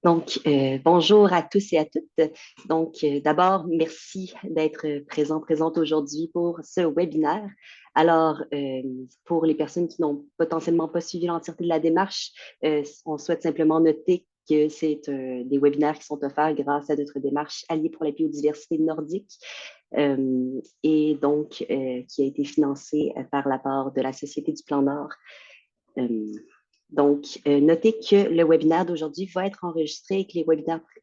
Bonjour à tous et à toutes. D'abord, merci d'être présente aujourd'hui pour ce webinaire. Alors, pour les personnes qui n'ont potentiellement pas suivi l'entièreté de la démarche, on souhaite simplement noter que c'est des webinaires qui sont offerts grâce à notre démarche Alliés pour la biodiversité nordique qui a été financée par la part de la Société du Plan Nord. Euh, Notez que le webinaire d'aujourd'hui va être enregistré et que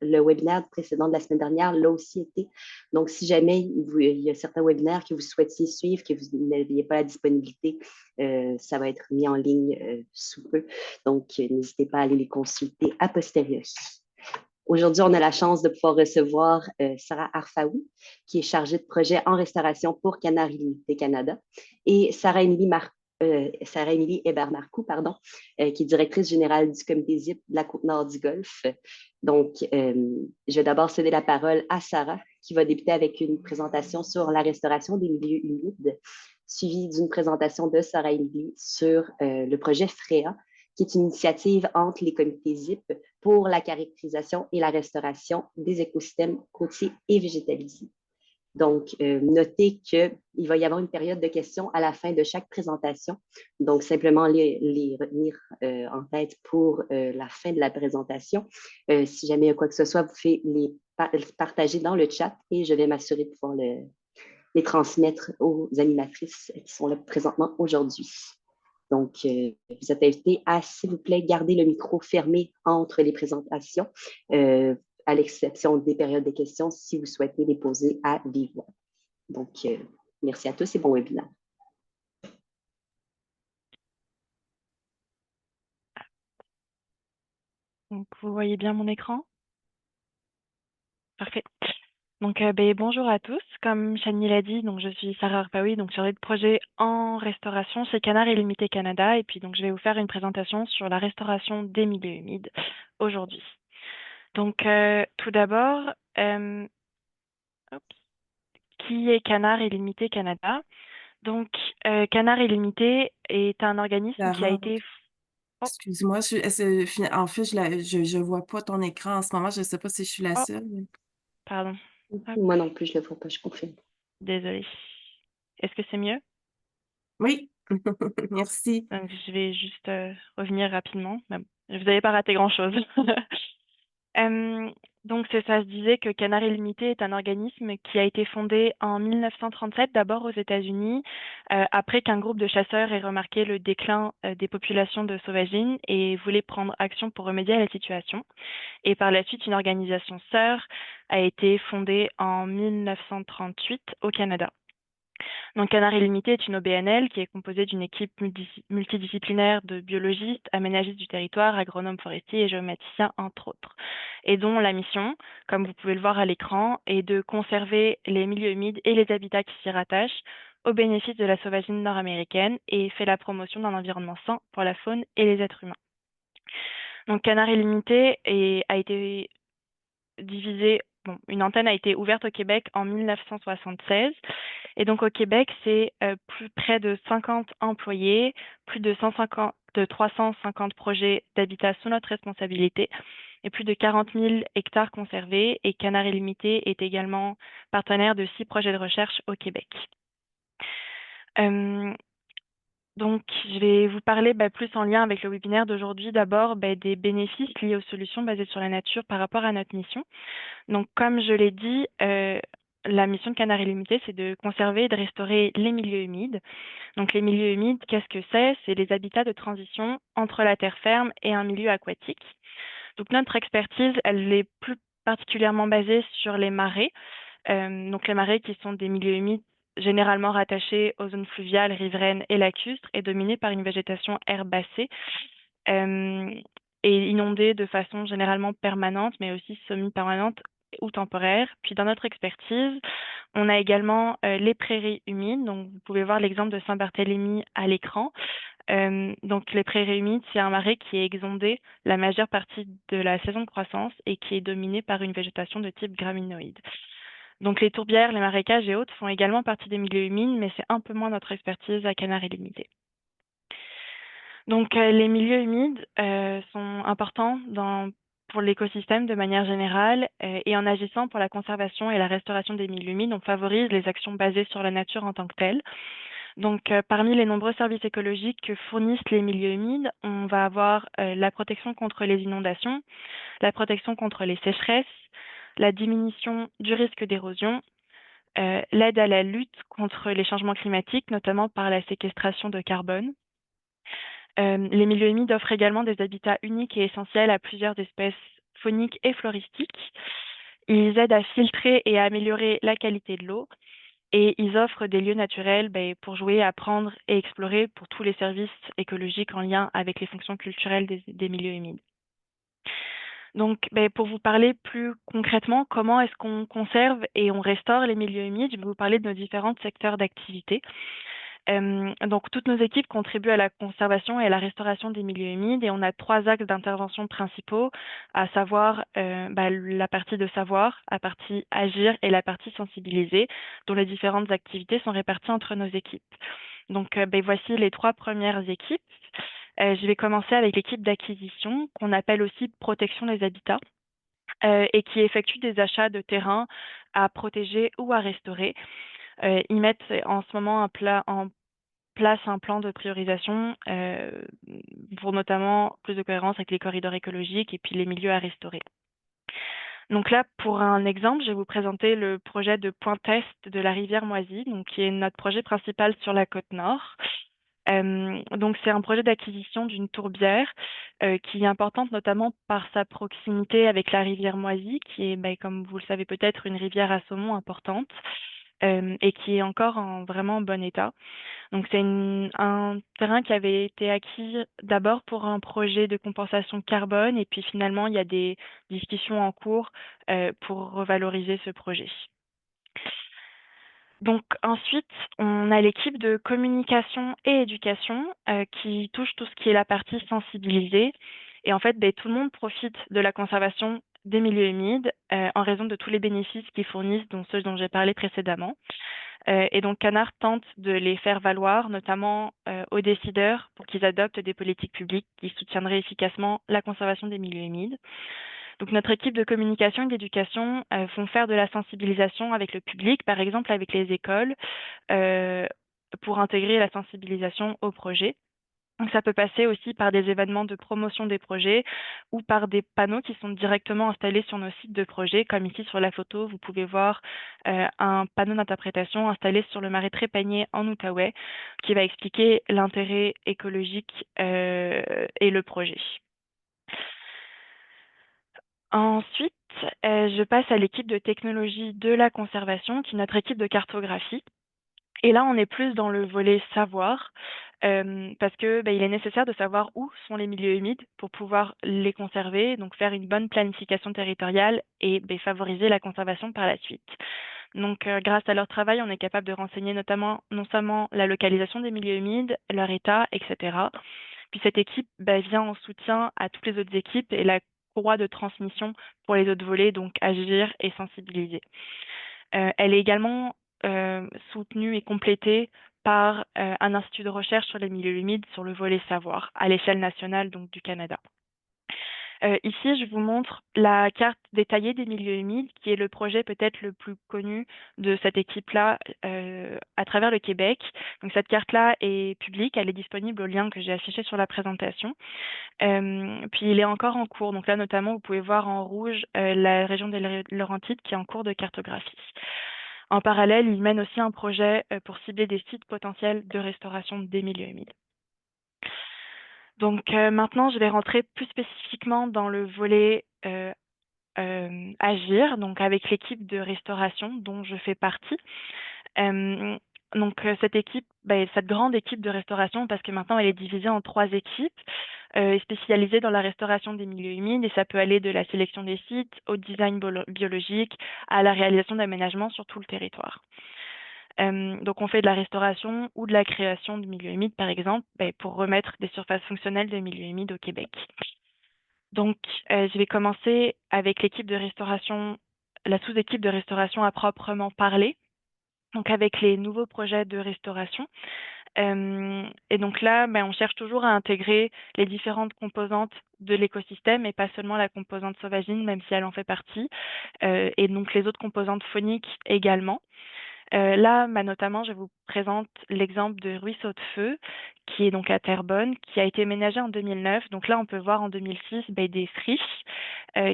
le webinaire précédent de la semaine dernière l'a aussi été. Donc, si jamais il y a certains webinaires que vous souhaitiez suivre, que vous n'aviez pas la disponibilité, ça va être mis en ligne sous peu. Donc, n'hésitez pas à aller les consulter a posteriori. Aujourd'hui, on a la chance de pouvoir recevoir Sarah Arfaoui, qui est chargée de projet en restauration pour Canard Limité Canada, et Sarah Émilie Hébert-Marcoux, qui est directrice générale du comité ZIP de la Côte-Nord du Golfe. Je vais d'abord céder la parole à Sarah, qui va débuter avec une présentation sur la restauration des milieux humides, suivie d'une présentation de Sarah Émilie sur le projet FREA, qui est une initiative entre les comités ZIP pour la caractérisation et la restauration des écosystèmes côtiers et végétalisés. Notez qu'il va y avoir une période de questions à la fin de chaque présentation. Donc, simplement les retenir en tête pour la fin de la présentation. Si jamais il y a quoi que ce soit, vous pouvez les partager dans le chat et je vais m'assurer de pouvoir les transmettre aux animatrices qui sont là présentement aujourd'hui. Vous êtes invité à, s'il vous plaît, garder le micro fermé entre les présentations, à l'exception des périodes de questions, si vous souhaitez les poser à vive voix. Merci à tous et bon webinaire. Donc, vous voyez bien mon écran? Parfait. Bonjour à tous. Comme Chani l'a dit, je suis Sarah Arpaoui, chargée de projet en restauration chez Canard Illimité Canada. Et puis, je vais vous faire une présentation sur la restauration des milieux humides aujourd'hui. Tout d'abord, qui est Canard Illimité Canada? Canard Illimité est un organisme qui a Sarah, été... Oh, excuse-moi, en fait, je vois pas ton écran en ce moment. Je sais pas si je suis la oh, seule. pardon. Hop, Moi non plus, je ne le vois pas, je confirme. désolée. Est-ce que c'est mieux? Oui, merci. Donc, je vais juste revenir rapidement. Mais bon, vous n'avez pas raté grand-chose. Euh, c'est ça, je disais que Canard Illimité est un organisme qui a été fondé en 1937, d'abord aux États-Unis, après qu'un groupe de chasseurs ait remarqué le déclin des populations de sauvagines et voulait prendre action pour remédier à la situation. Et par la suite, une organisation sœur a été fondée en 1938 au Canada. Canard Illimité est une OBNL qui est composée d'une équipe multidisciplinaire de biologistes, aménagistes du territoire, agronomes forestiers et géomaticiens, entre autres, et dont la mission, comme vous pouvez le voir à l'écran, est de conserver les milieux humides et les habitats qui s'y rattachent au bénéfice de la sauvagine nord-américaine et fait la promotion d'un environnement sain pour la faune et les êtres humains. Canard Illimité a été divisé. Une antenne a été ouverte au Québec en 1976. Et donc au Québec, c'est près de 50 employés, plus de 350 projets d'habitat sous notre responsabilité et plus de 40 000 hectares conservés. Et Canard Illimité est également partenaire de 6 projets de recherche au Québec. Je vais vous parler plus en lien avec le webinaire d'aujourd'hui, d'abord des bénéfices liés aux solutions basées sur la nature par rapport à notre mission. Comme je l'ai dit, la mission de Canard Illimité, c'est de conserver et de restaurer les milieux humides. Les milieux humides, qu'est-ce que c'est? C'est les habitats de transition entre la terre ferme et un milieu aquatique. Notre expertise, elle est plus particulièrement basée sur les marais. Les marais qui sont des milieux humides généralement rattachés aux zones fluviales, riveraines et lacustres et dominés par une végétation herbacée et inondés de façon généralement permanente, mais aussi semi-permanente ou temporaire. Puis dans notre expertise, on a également les prairies humides. Donc vous pouvez voir l'exemple de Saint-Barthélemy à l'écran. Les prairies humides, c'est un marais qui est exondé la majeure partie de la saison de croissance et qui est dominé par une végétation de type graminoïde. Les tourbières, les marécages et autres font également partie des milieux humides, mais c'est un peu moins notre expertise à Canard Illimité. Les milieux humides sont importants dans pour l'écosystème de manière générale, et en agissant pour la conservation et la restauration des milieux humides, on favorise les actions basées sur la nature en tant que telle. Donc, parmi les nombreux services écologiques que fournissent les milieux humides, on va avoir la protection contre les inondations, la protection contre les sécheresses, la diminution du risque d'érosion, l'aide à la lutte contre les changements climatiques, notamment par la séquestration de carbone. Les milieux humides offrent également des habitats uniques et essentiels à plusieurs espèces fauniques et floristiques. Ils aident à filtrer et à améliorer la qualité de l'eau. Et ils offrent des lieux naturels pour jouer, apprendre et explorer pour tous les services écologiques en lien avec les fonctions culturelles des milieux humides. Donc, pour vous parler plus concrètement, comment est-ce qu'on conserve et on restaure les milieux humides, je vais vous parler de nos différents secteurs d'activité. Donc, toutes nos équipes contribuent à la conservation et à la restauration des milieux humides et on a 3 axes d'intervention principaux, à savoir la partie de savoir, la partie agir et la partie sensibiliser, dont les différentes activités sont réparties entre nos équipes. Donc, voici les 3 premières équipes. Je vais commencer avec l'équipe d'acquisition, qu'on appelle aussi protection des habitats, et qui effectue des achats de terrains à protéger ou à restaurer. Ils mettent en ce moment en place un plan de priorisation pour notamment plus de cohérence avec les corridors écologiques et puis les milieux à restaurer. Donc là, pour un exemple, je vais vous présenter le projet de point test de la rivière Moisy, donc qui est notre projet principal sur la côte nord. Donc c'est un projet d'acquisition d'une tourbière qui est importante notamment par sa proximité avec la rivière Moisy, qui est, comme vous le savez peut-être, une rivière à saumon importante et qui est encore en vraiment bon état. Donc c'est un terrain qui avait été acquis d'abord pour un projet de compensation carbone et puis finalement il y a des discussions en cours pour revaloriser ce projet. Donc ensuite, on a l'équipe de communication et éducation qui touche tout ce qui est la partie sensibilisée. Et en fait, tout le monde profite de la conservation des milieux humides en raison de tous les bénéfices qu'ils fournissent, dont ceux dont j'ai parlé précédemment. Et donc Canard tente de les faire valoir, notamment aux décideurs, pour qu'ils adoptent des politiques publiques qui soutiendraient efficacement la conservation des milieux humides. Donc notre équipe de communication et d'éducation font faire de la sensibilisation avec le public, par exemple avec les écoles, pour intégrer la sensibilisation au projet. Donc ça peut passer aussi par des événements de promotion des projets ou par des panneaux qui sont directement installés sur nos sites de projets, comme ici sur la photo, vous pouvez voir un panneau d'interprétation installé sur le marais Trépanier en Outaouais qui va expliquer l'intérêt écologique et le projet. Ensuite, je passe à l'équipe de technologie de la conservation, qui est notre équipe de cartographie. Et là, on est plus dans le volet savoir, parce que il est nécessaire de savoir où sont les milieux humides pour pouvoir les conserver, donc faire une bonne planification territoriale et favoriser la conservation par la suite. Donc, grâce à leur travail, on est capable de renseigner notamment non seulement la localisation des milieux humides, leur état, etc. Puis cette équipe vient en soutien à toutes les autres équipes et la courroie de transmission pour les autres volets, donc agir et sensibiliser. Elle est également soutenue et complétée par un institut de recherche sur les milieux humides sur le volet savoir à l'échelle nationale donc du Canada. Ici, je vous montre la carte détaillée des milieux humides, qui est le projet peut-être le plus connu de cette équipe-là à travers le Québec. Donc cette carte-là est publique, elle est disponible au lien que j'ai affiché sur la présentation. Puis il est encore en cours. Donc là, notamment, vous pouvez voir en rouge la région des Laurentides qui est en cours de cartographie. En parallèle, il mène aussi un projet pour cibler des sites potentiels de restauration des milieux humides. Donc maintenant, je vais rentrer plus spécifiquement dans le volet agir, donc avec l'équipe de restauration dont je fais partie. Donc cette équipe, cette grande équipe de restauration, parce que maintenant elle est divisée en 3 équipes, est spécialisée dans la restauration des milieux humides et ça peut aller de la sélection des sites au design biologique à la réalisation d'aménagements sur tout le territoire. Donc on fait de la restauration ou de la création de milieux humides, par exemple, pour remettre des surfaces fonctionnelles de milieux humides au Québec. Donc je vais commencer avec l'équipe de restauration, la sous-équipe de restauration à proprement parler. Donc avec les nouveaux projets de restauration, Et donc là, on cherche toujours à intégrer les différentes composantes de l'écosystème et pas seulement la composante sauvagine, même si elle en fait partie, et donc les autres composantes fauniques également. Là, notamment, je vous présente l'exemple de Ruisseau de Feu, qui est donc à Terrebonne, qui a été ménagé en 2009. Donc là, on peut voir en 2006 des friches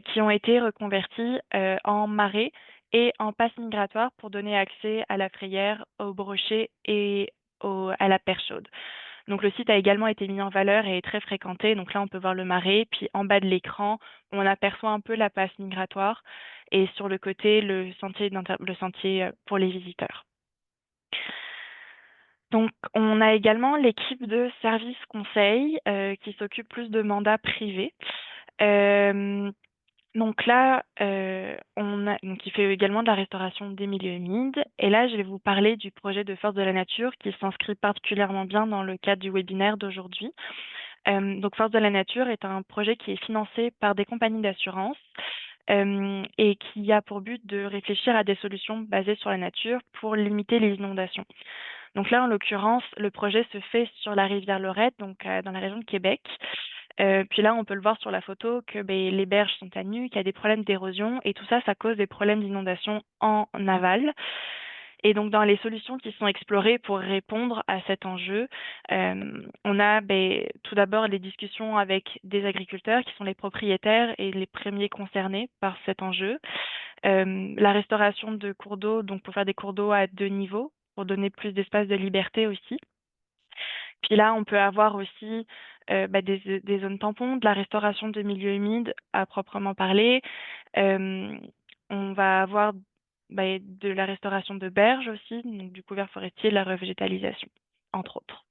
qui ont été reconverties en marais et en passes migratoires pour donner accès à la frayère, aux brochets et à la perche chaude. Donc le site a également été mis en valeur et est très fréquenté. Donc là, on peut voir le marais, puis en bas de l'écran, on aperçoit un peu la passe migratoire et sur le côté, le sentier pour les visiteurs. Donc, on a également l'équipe de service conseil qui s'occupe plus de mandats privés. Donc là, qui fait également de la restauration des milieux humides. Et là, je vais vous parler du projet de Force de la Nature qui s'inscrit particulièrement bien dans le cadre du webinaire d'aujourd'hui. Donc, Force de la Nature est un projet qui est financé par des compagnies d'assurance et qui a pour but de réfléchir à des solutions basées sur la nature pour limiter les inondations. Donc là, en l'occurrence, le projet se fait sur la rivière Lorette, donc dans la région de Québec. Puis là, on peut le voir sur la photo que les berges sont à nu, qu'il y a des problèmes d'érosion et tout ça, ça cause des problèmes d'inondation en aval. Et donc, dans les solutions qui sont explorées pour répondre à cet enjeu, on a tout d'abord les discussions avec des agriculteurs qui sont les propriétaires et les premiers concernés par cet enjeu. La restauration de cours d'eau, donc pour faire des cours d'eau à 2 niveaux, pour donner plus d'espace de liberté aussi. Puis là, on peut avoir aussi des zones tampons, de la restauration de milieux humides à proprement parler. On va avoir de la restauration de berges aussi, donc du couvert forestier, de la revégétalisation, entre autres.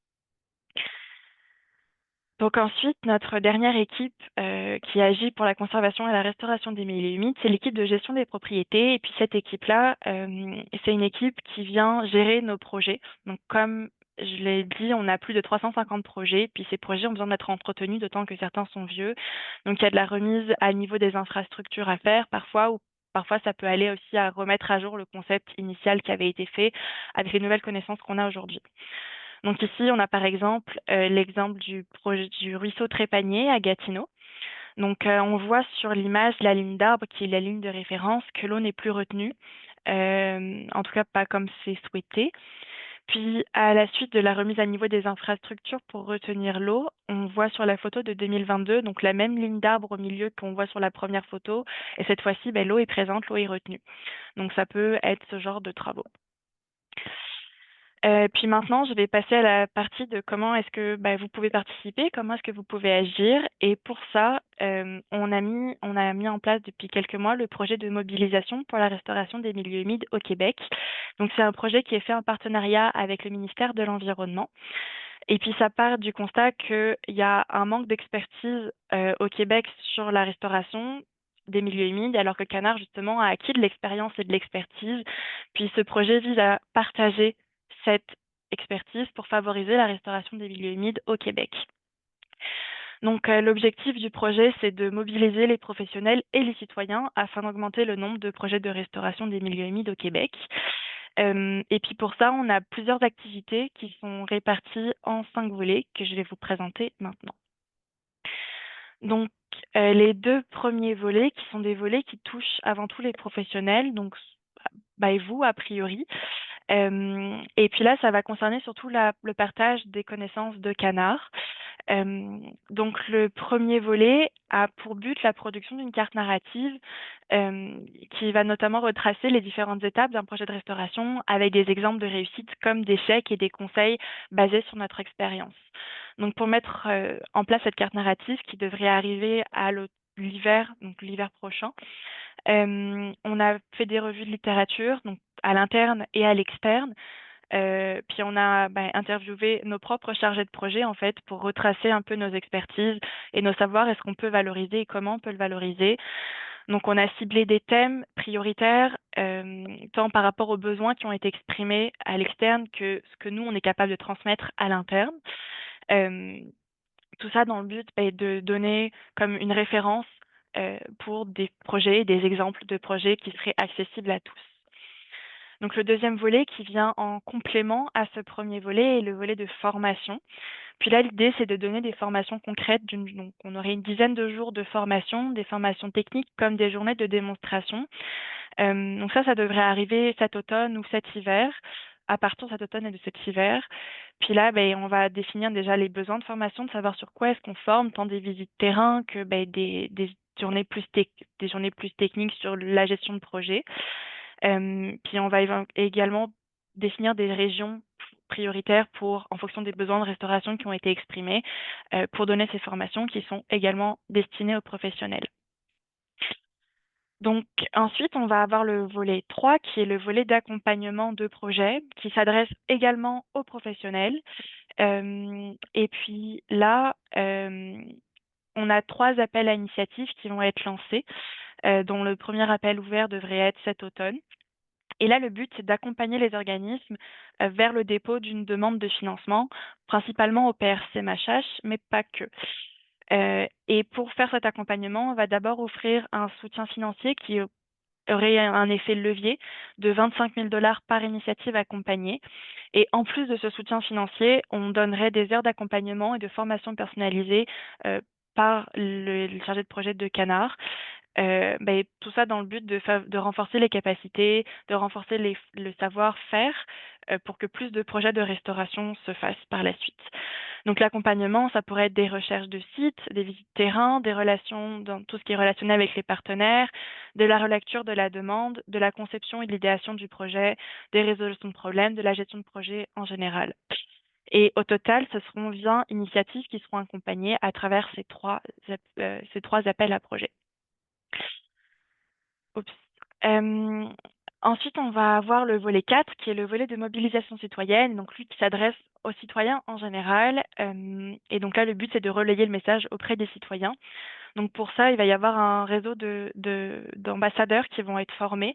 Donc ensuite, notre dernière équipe qui agit pour la conservation et la restauration des milieux humides, c'est l'équipe de gestion des propriétés. Et puis cette équipe-là, c'est une équipe qui vient gérer nos projets. Donc comme je l'ai dit, on a plus de 350 projets. Puis ces projets ont besoin d'être entretenus, d'autant que certains sont vieux. Donc il y a de la remise à niveau des infrastructures à faire parfois, ou parfois ça peut aller aussi à remettre à jour le concept initial qui avait été fait avec les nouvelles connaissances qu'on a aujourd'hui. Donc ici, on a par exemple l'exemple du projet du ruisseau Trépanier à Gatineau. Donc on voit sur l'image la ligne d'arbre qui est la ligne de référence que l'eau n'est plus retenue, en tout cas pas comme c'est souhaité. Puis à la suite de la remise à niveau des infrastructures pour retenir l'eau, on voit sur la photo de 2022 donc la même ligne d'arbre au milieu qu'on voit sur la première photo. Et cette fois-ci, l'eau est présente, l'eau est retenue. Donc ça peut être ce genre de travaux. Puis maintenant, je vais passer à la partie de comment est-ce que vous pouvez participer, comment est-ce que vous pouvez agir. Et pour ça, on a mis en place depuis quelques mois le projet de mobilisation pour la restauration des milieux humides au Québec. Donc, c'est un projet qui est fait en partenariat avec le ministère de l'Environnement. Et puis, ça part du constat qu'il y a un manque d'expertise au Québec sur la restauration des milieux humides, alors que Canard, justement, a acquis de l'expérience et de l'expertise. Puis, ce projet vise à partager cette expertise pour favoriser la restauration des milieux humides au Québec. Donc, l'objectif du projet, c'est de mobiliser les professionnels et les citoyens afin d'augmenter le nombre de projets de restauration des milieux humides au Québec. Et puis pour ça, on a plusieurs activités qui sont réparties en 5 volets que je vais vous présenter maintenant. Donc, les 2 premiers volets, qui sont des volets qui touchent avant tout les professionnels, donc et vous, a priori. Et puis là, ça va concerner surtout le partage des connaissances de Canard. Donc, le premier volet a pour but la production d'une carte narrative qui va notamment retracer les différentes étapes d'un projet de restauration avec des exemples de réussite comme d'échecs et des conseils basés sur notre expérience. Donc, pour mettre en place cette carte narrative qui devrait arriver à l'hiver, donc l'hiver prochain, on a fait des revues de littérature, donc à l'interne et à l'externe. Puis on a interviewé nos propres chargés de projet en fait pour retracer un peu nos expertises et nos savoirs, est-ce qu'on peut valoriser et comment on peut le valoriser. Donc on a ciblé des thèmes prioritaires tant par rapport aux besoins qui ont été exprimés à l'externe que ce que nous on est capable de transmettre à l'interne. Tout ça dans le but de donner comme une référence pour des projets, des exemples de projets qui seraient accessibles à tous. Donc, le deuxième volet qui vient en complément à ce premier volet est le volet de formation. Puis là, l'idée, c'est de donner des formations concrètes. Donc, on aurait une dizaine de jours de formation, des formations techniques comme des journées de démonstration. Donc ça devrait arriver cet automne ou cet hiver, à partir de cet automne et de cet hiver. Puis là, on va définir déjà les besoins de formation, de savoir sur quoi est-ce qu'on forme, tant des visites terrain que des journées des journées plus techniques sur la gestion de projet. Puis on va également définir des régions prioritaires en fonction des besoins de restauration qui ont été exprimés, pour donner ces formations qui sont également destinées aux professionnels. Donc ensuite, on va avoir le volet 3 qui est le volet d'accompagnement de projet qui s'adresse également aux professionnels. Et puis là, on a 3 appels à initiatives qui vont être lancés, dont le premier appel ouvert devrait être cet automne. Et là, le but, c'est d'accompagner les organismes vers le dépôt d'une demande de financement, principalement au PRC-MHH, mais pas que. Et pour faire cet accompagnement, on va d'abord offrir un soutien financier qui aurait un effet levier de 25 000 $ par initiative accompagnée. Et en plus de ce soutien financier, on donnerait des heures d'accompagnement et de formation personnalisée par le chargé de projet de Canard. Tout ça dans le but de renforcer les capacités, de renforcer le savoir-faire pour que plus de projets de restauration se fassent par la suite. Donc l'accompagnement, ça pourrait être des recherches de sites, des visites terrain, des relations dans tout ce qui est relationnel avec les partenaires, de la relecture de la demande, de la conception et de l'idéation du projet, des résolutions de problèmes, de la gestion de projet en général. Et au total, ce seront 20 initiatives qui seront accompagnées à travers ces trois appels à projets. Oups. Ensuite, on va avoir le volet 4, qui est le volet de mobilisation citoyenne, donc lui qui s'adresse aux citoyens en général. Et donc là, le but, c'est de relayer le message auprès des citoyens. Donc pour ça, il va y avoir un réseau d'ambassadeurs qui vont être formés,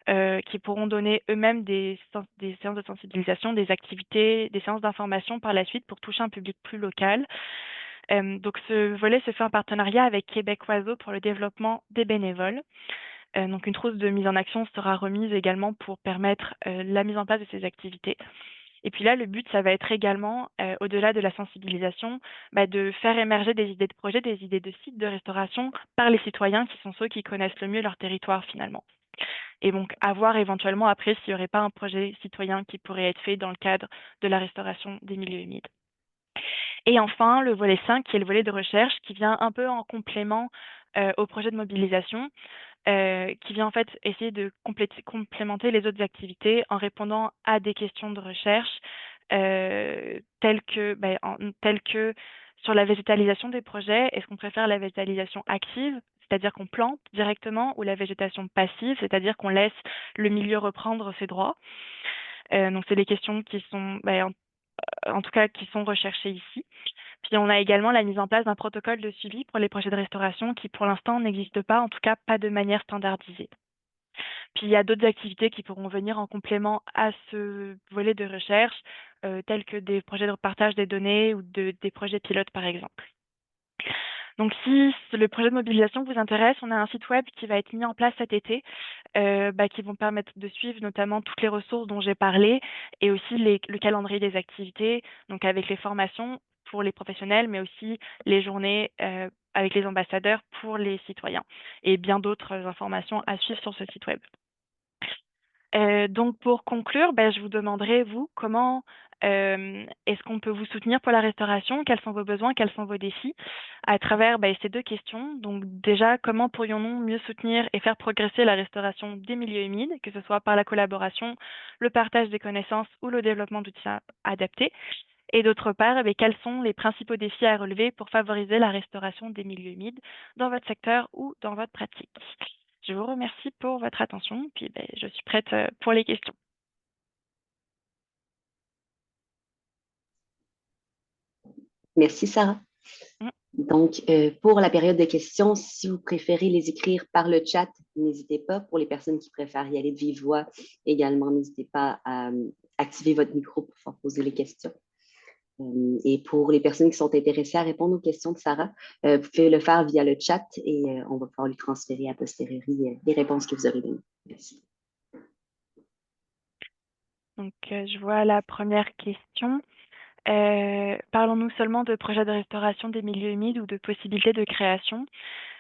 qui pourront donner eux-mêmes des séances de sensibilisation, des activités, des séances d'information par la suite pour toucher un public plus local. Donc ce volet se fait en partenariat avec Québec Oiseau pour le développement des bénévoles. Donc une trousse de mise en action sera remise également pour permettre la mise en place de ces activités. Et puis là, le but, ça va être également, au-delà de la sensibilisation, de faire émerger des idées de projet, des idées de sites de restauration par les citoyens qui sont ceux qui connaissent le mieux leur territoire finalement. Et donc, à voir éventuellement après s'il n'y aurait pas un projet citoyen qui pourrait être fait dans le cadre de la restauration des milieux humides. Et enfin, le volet 5, qui est le volet de recherche, qui vient un peu en complément au projet de mobilisation, qui vient en fait essayer de complémenter les autres activités en répondant à des questions de recherche telles que sur la végétalisation des projets. Est-ce qu'on préfère la végétalisation active, c'est-à-dire qu'on plante directement, ou la végétation passive, c'est-à-dire qu'on laisse le milieu reprendre ses droits? Donc c'est des questions qui sont, en tout cas, qui sont recherchées ici. Puis on a également la mise en place d'un protocole de suivi pour les projets de restauration qui, pour l'instant, n'existe pas, en tout cas pas de manière standardisée. Puis il y a d'autres activités qui pourront venir en complément à ce volet de recherche, tels que des projets de partage des données ou des projets pilotes, par exemple. Donc si le projet de mobilisation vous intéresse, on a un site web qui va être mis en place cet été, qui vont permettre de suivre notamment toutes les ressources dont j'ai parlé et aussi le calendrier des activités, donc avec les formations pour les professionnels, mais aussi les journées avec les ambassadeurs pour les citoyens et bien d'autres informations à suivre sur ce site web. Donc pour conclure, je vous demanderai, vous, comment est-ce qu'on peut vous soutenir pour la restauration? Quels sont vos besoins? Quels sont vos défis? À travers ces deux questions. Donc déjà, comment pourrions-nous mieux soutenir et faire progresser la restauration des milieux humides, que ce soit par la collaboration, le partage des connaissances ou le développement d'outils adaptés? Et d'autre part, quels sont les principaux défis à relever pour favoriser la restauration des milieux humides dans votre secteur ou dans votre pratique? Je vous remercie pour votre attention, puis je suis prête pour les questions. Merci, Sarah. Donc, pour la période de questions, si vous préférez les écrire par le chat, n'hésitez pas. Pour les personnes qui préfèrent y aller de vive voix, également, n'hésitez pas à activer votre micro pour pouvoir poser les questions. Et pour les personnes qui sont intéressées à répondre aux questions de Sarah, vous pouvez le faire via le chat et on va pouvoir lui transférer a posteriori les réponses que vous aurez données. Merci. Donc, je vois la première question. Parlons-nous seulement de projets de restauration des milieux humides ou de possibilités de création?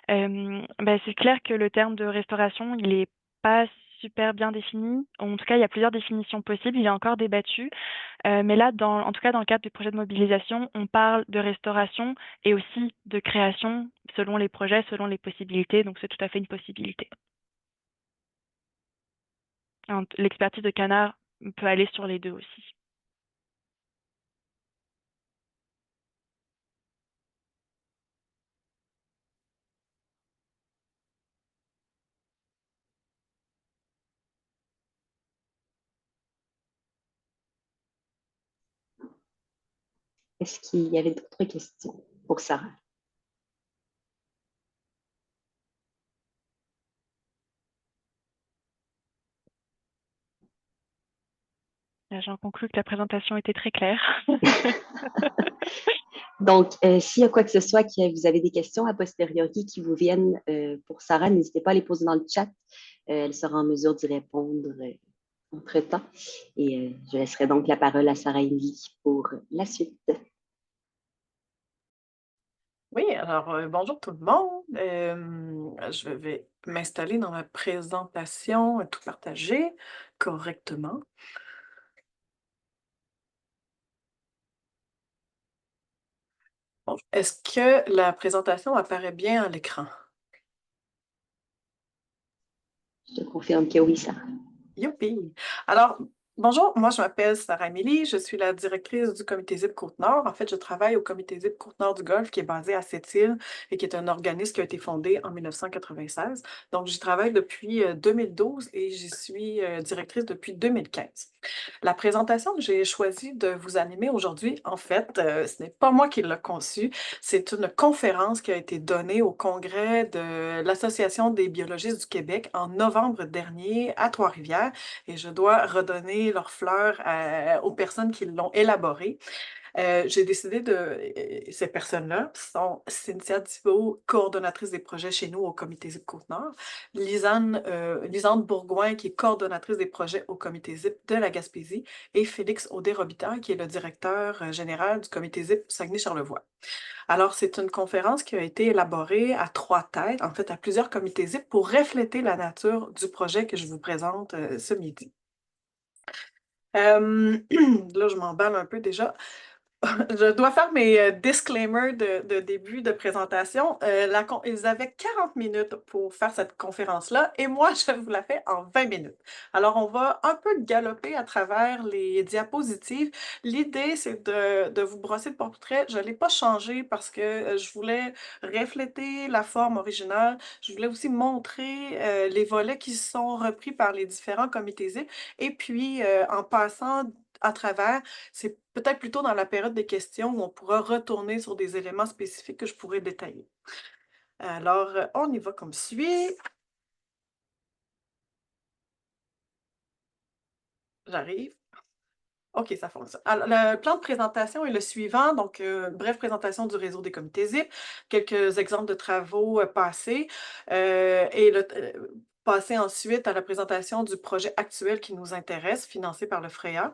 C'est clair que le terme de restauration, il est pas super bien défini. En tout cas, il y a plusieurs définitions possibles, il est encore débattu. Mais là, en tout cas, dans le cadre du projet de mobilisation, on parle de restauration et aussi de création selon les projets, selon les possibilités. Donc, c'est tout à fait une possibilité. L'expertise de Canard peut aller sur les deux aussi. Est-ce qu'il y avait d'autres questions pour Sarah? J'en conclus que la présentation était très claire. Donc, s'il y a quoi que ce soit, que vous avez des questions a posteriori qui vous viennent pour Sarah, n'hésitez pas à les poser dans le chat. Elle sera en mesure d'y répondre entre-temps. Et je laisserai donc la parole à Sarah Émilie pour la suite. Oui, alors bonjour tout le monde. Je vais m'installer dans ma présentation, tout partager correctement. Bon, est-ce que la présentation apparaît bien à l'écran? Je te confirme que oui, Sarah. Youpi! Alors, bonjour, moi je m'appelle Sarah Émilie, je suis la directrice du comité ZIP Côte-Nord. En fait, je travaille au comité ZIP Côte-Nord du Golfe qui est basé à Sept-Îles et qui est un organisme qui a été fondé en 1996. Donc, j'y travaille depuis 2012 et j'y suis directrice depuis 2015. La présentation que j'ai choisi de vous animer aujourd'hui, en fait, ce n'est pas moi qui l'ai conçue, c'est une conférence qui a été donnée au congrès de l'Association des biologistes du Québec en novembre dernier à Trois-Rivières et je dois redonner leurs fleurs aux personnes qui l'ont élaborée. J'ai décidé ces personnes-là sont Cynthia Thibault, coordonnatrice des projets chez nous au comité ZIP Côte-Nord, Lisande Bourgoin, qui est coordonnatrice des projets au comité ZIP de la Gaspésie, et Félix Audet-Robitaille, qui est le directeur général du comité ZIP Saguenay-Charlevoix. Alors, c'est une conférence qui a été élaborée à trois têtes, en fait à plusieurs comités ZIP, pour refléter la nature du projet que je vous présente ce midi. Là, je m'emballe un peu déjà. Je dois faire mes disclaimers de début de présentation. Ils avaient 40 minutes pour faire cette conférence-là et moi, je vous la fais en 20 minutes. Alors, on va un peu galoper à travers les diapositives. L'idée, c'est de vous brosser le portrait. Je ne l'ai pas changé parce que je voulais refléter la forme originale. Je voulais aussi montrer les volets qui sont repris par les différents comités ZIP. Et puis, en passant à travers, c'est peut-être plutôt dans la période des questions où on pourra retourner sur des éléments spécifiques que je pourrais détailler. Alors, on y va comme suit. J'arrive. OK, ça fonctionne. Alors, le plan de présentation est le suivant. Donc, brève présentation du réseau des comités ZIP, quelques exemples de travaux passés passer ensuite à la présentation du projet actuel qui nous intéresse, financé par le FREA.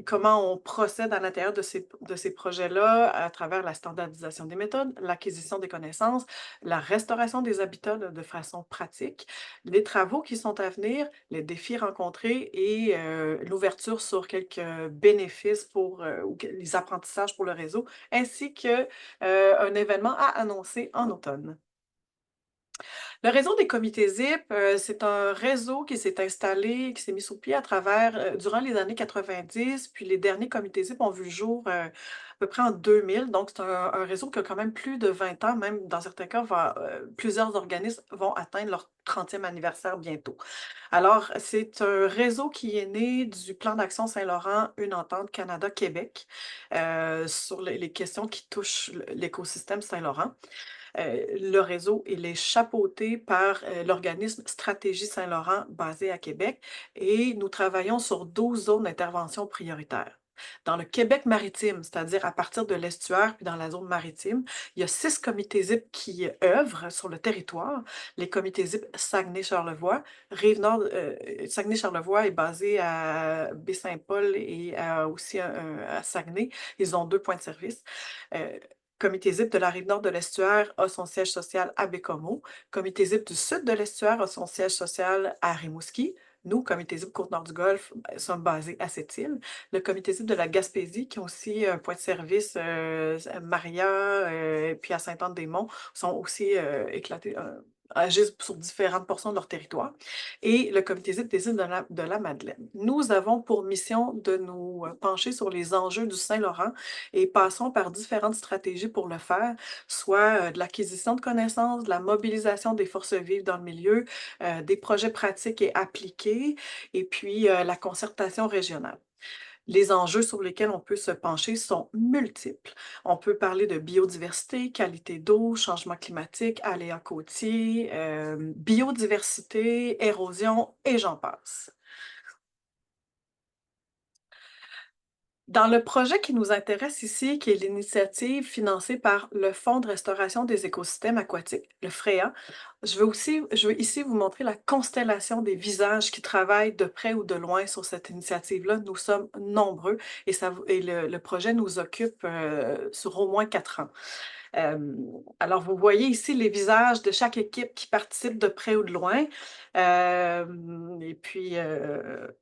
Comment on procède à l'intérieur de ces projets-là à travers la standardisation des méthodes, l'acquisition des connaissances, la restauration des habitats de façon pratique, les travaux qui sont à venir, les défis rencontrés et l'ouverture sur quelques bénéfices ou les apprentissages pour le réseau, ainsi que un événement à annoncer en automne. Le réseau des comités ZIP, c'est un réseau qui s'est installé, qui s'est mis sous pied à travers, durant les années 90, puis les derniers comités ZIP ont vu le jour à peu près en 2000. Donc, c'est un réseau qui a quand même plus de 20 ans, même dans certains cas, plusieurs organismes vont atteindre leur 30e anniversaire bientôt. Alors, c'est un réseau qui est né du plan d'action Saint-Laurent, une entente Canada-Québec sur les questions qui touchent l'écosystème Saint-Laurent. Le réseau, il est chapeauté par l'organisme Stratégie Saint-Laurent basé à Québec et nous travaillons sur 12 zones d'intervention prioritaires. Dans le Québec maritime, c'est-à-dire à partir de l'estuaire puis dans la zone maritime, il y a 6 comités ZIP qui œuvrent sur le territoire. Les comités ZIP Saguenay-Charlevoix, Rive-Nord, Saguenay-Charlevoix est basé à Baie-Saint-Paul et aussi à Saguenay. Ils ont 2 points de service. Comité ZIP de la Rive-Nord de l'estuaire a son siège social à Bécomo. Comité ZIP du sud de l'estuaire a son siège social à Rimouski. Nous, Comité ZIP Côte-Nord-du-Golfe, sommes basés à Sept-Îles. Le Comité ZIP de la Gaspésie, qui ont aussi un point de service à Maria, puis à Sainte-Anne-des-Monts, sont aussi éclatés, agissent sur différentes portions de leur territoire. Et le Comité ZIP des îles de la Madeleine. Nous avons pour mission de nous pencher sur les enjeux du Saint-Laurent et passons par différentes stratégies pour le faire, soit de l'acquisition de connaissances, de la mobilisation des forces vives dans le milieu, des projets pratiques et appliqués, et puis la concertation régionale. Les enjeux sur lesquels on peut se pencher sont multiples. On peut parler de biodiversité, qualité d'eau, changement climatique, aléas côtiers, biodiversité, érosion, et j'en passe. Dans le projet qui nous intéresse ici, qui est l'initiative financée par le Fonds de restauration des écosystèmes aquatiques, le FREA, je veux ici vous montrer la constellation des visages qui travaillent de près ou de loin sur cette initiative-là. Nous sommes nombreux et le projet nous occupe sur au moins 4 ans. Alors, vous voyez ici les visages de chaque équipe qui participe de près ou de loin. Et puis,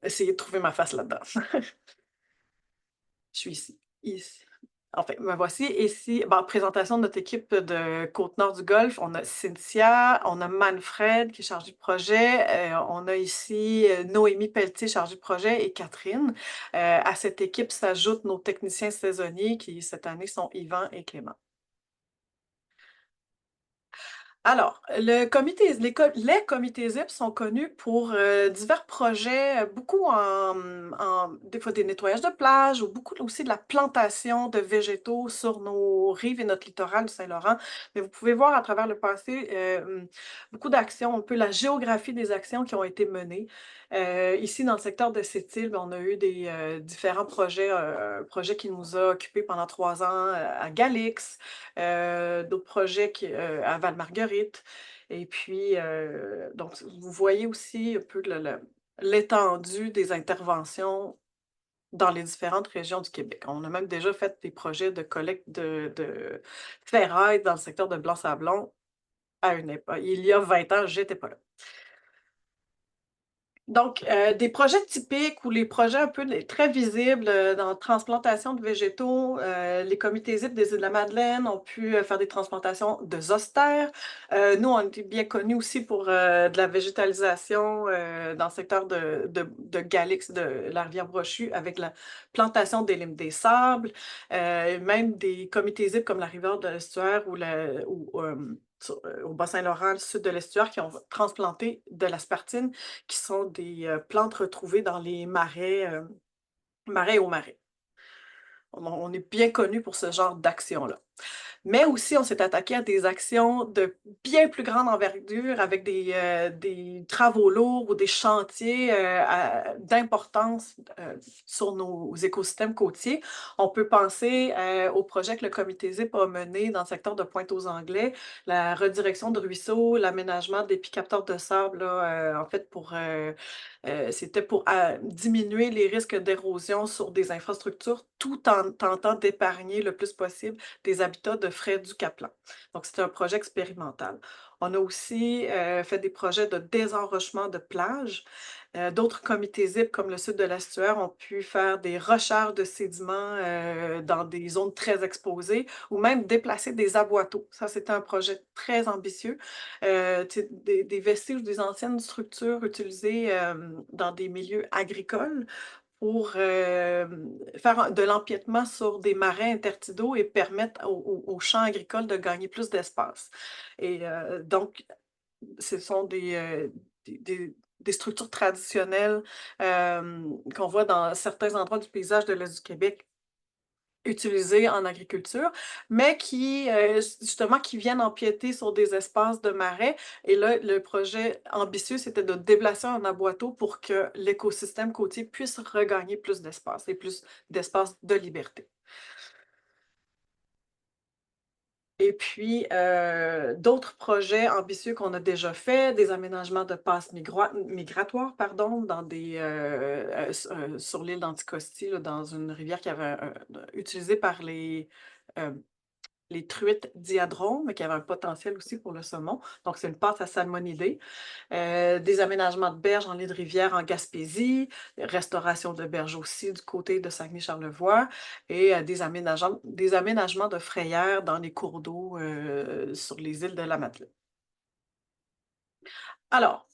essayez de trouver ma face là-dedans. Je suis ici. Enfin, me voici ici. Bon, présentation de notre équipe de Côte-Nord du Golfe. On a Cynthia, on a Manfred qui est chargé de projet. On a ici Noémie Pelletier, chargée de projet, et Catherine. À cette équipe s'ajoutent nos techniciens saisonniers qui, cette année, sont Yvan et Clément. Alors, les comités ZIP sont connus pour divers projets, beaucoup des fois des nettoyages de plages ou beaucoup aussi de la plantation de végétaux sur nos rives et notre littoral du Saint-Laurent. Mais vous pouvez voir à travers le passé beaucoup d'actions, un peu la géographie des actions qui ont été menées. Ici, dans le secteur de Sept-Îles, on a eu des différents projets, un projet qui nous a occupés pendant 3 ans à Galix, d'autres projets à Val-Marguerite. Et puis, donc, vous voyez aussi un peu l'étendue des interventions dans les différentes régions du Québec. On a même déjà fait des projets de collecte de ferraille dans le secteur de Blanc-Sablon à une époque. Il y a 20 ans, j'étais pas là. Donc, des projets typiques ou les projets un peu très visibles dans la transplantation de végétaux, les comités ZIP des Îles-de-la-Madeleine ont pu faire des transplantations de zostères. Nous, on était bien connus aussi pour de la végétalisation dans le secteur de Galix, de la rivière Brochu, avec la plantation des limes des sables, même des comités ZIP comme la rivière de l'Estuaire au Bas-Saint-Laurent, le sud de l'estuaire, qui ont transplanté de l'aspartine, qui sont des plantes retrouvées dans les marais au marais. On est bien connu pour ce genre d'action-là. Mais aussi, on s'est attaqué à des actions de bien plus grande envergure avec des travaux lourds ou des chantiers d'importance sur nos écosystèmes côtiers. On peut penser au projet que le comité ZIP a mené dans le secteur de Pointe-aux-Anglais, la redirection de ruisseaux, l'aménagement des capteurs de sable, là, en fait, c'était pour diminuer les risques d'érosion sur des infrastructures tout en tentant d'épargner le plus possible des habitats de frais du Caplan. Donc, c'était un projet expérimental. On a aussi fait des projets de désenrochement de plages. D'autres comités ZIP, comme le sud de l'Estuaire, ont pu faire des recharges de sédiments dans des zones très exposées ou même déplacer des aboiteaux. Ça, c'était un projet très ambitieux. Des vestiges des anciennes structures utilisées dans des milieux agricoles pour faire de l'empiètement sur des marais intertidaux et permettre aux champs agricoles de gagner plus d'espace. Et donc, ce sont des structures traditionnelles qu'on voit dans certains endroits du paysage de l'Est du Québec utilisés en agriculture, mais justement, qui viennent empiéter sur des espaces de marais. Et là, le projet ambitieux, c'était de déplacer un aboiteau pour que l'écosystème côtier puisse regagner plus d'espace et plus d'espace de liberté. Et puis, d'autres projets ambitieux qu'on a déjà faits, des aménagements de passes migratoires, pardon, sur l'île d'Anticosti, là, dans une rivière qui avait utilisée par les truites diadromes, mais qui avait un potentiel aussi pour le saumon. Donc, c'est une passe à salmonidés. Des aménagements de berges en lit de rivière en Gaspésie, restauration de berges aussi du côté de Saguenay-Charlevoix et des aménagements de frayères dans les cours d'eau sur les îles de la Madeleine. Alors,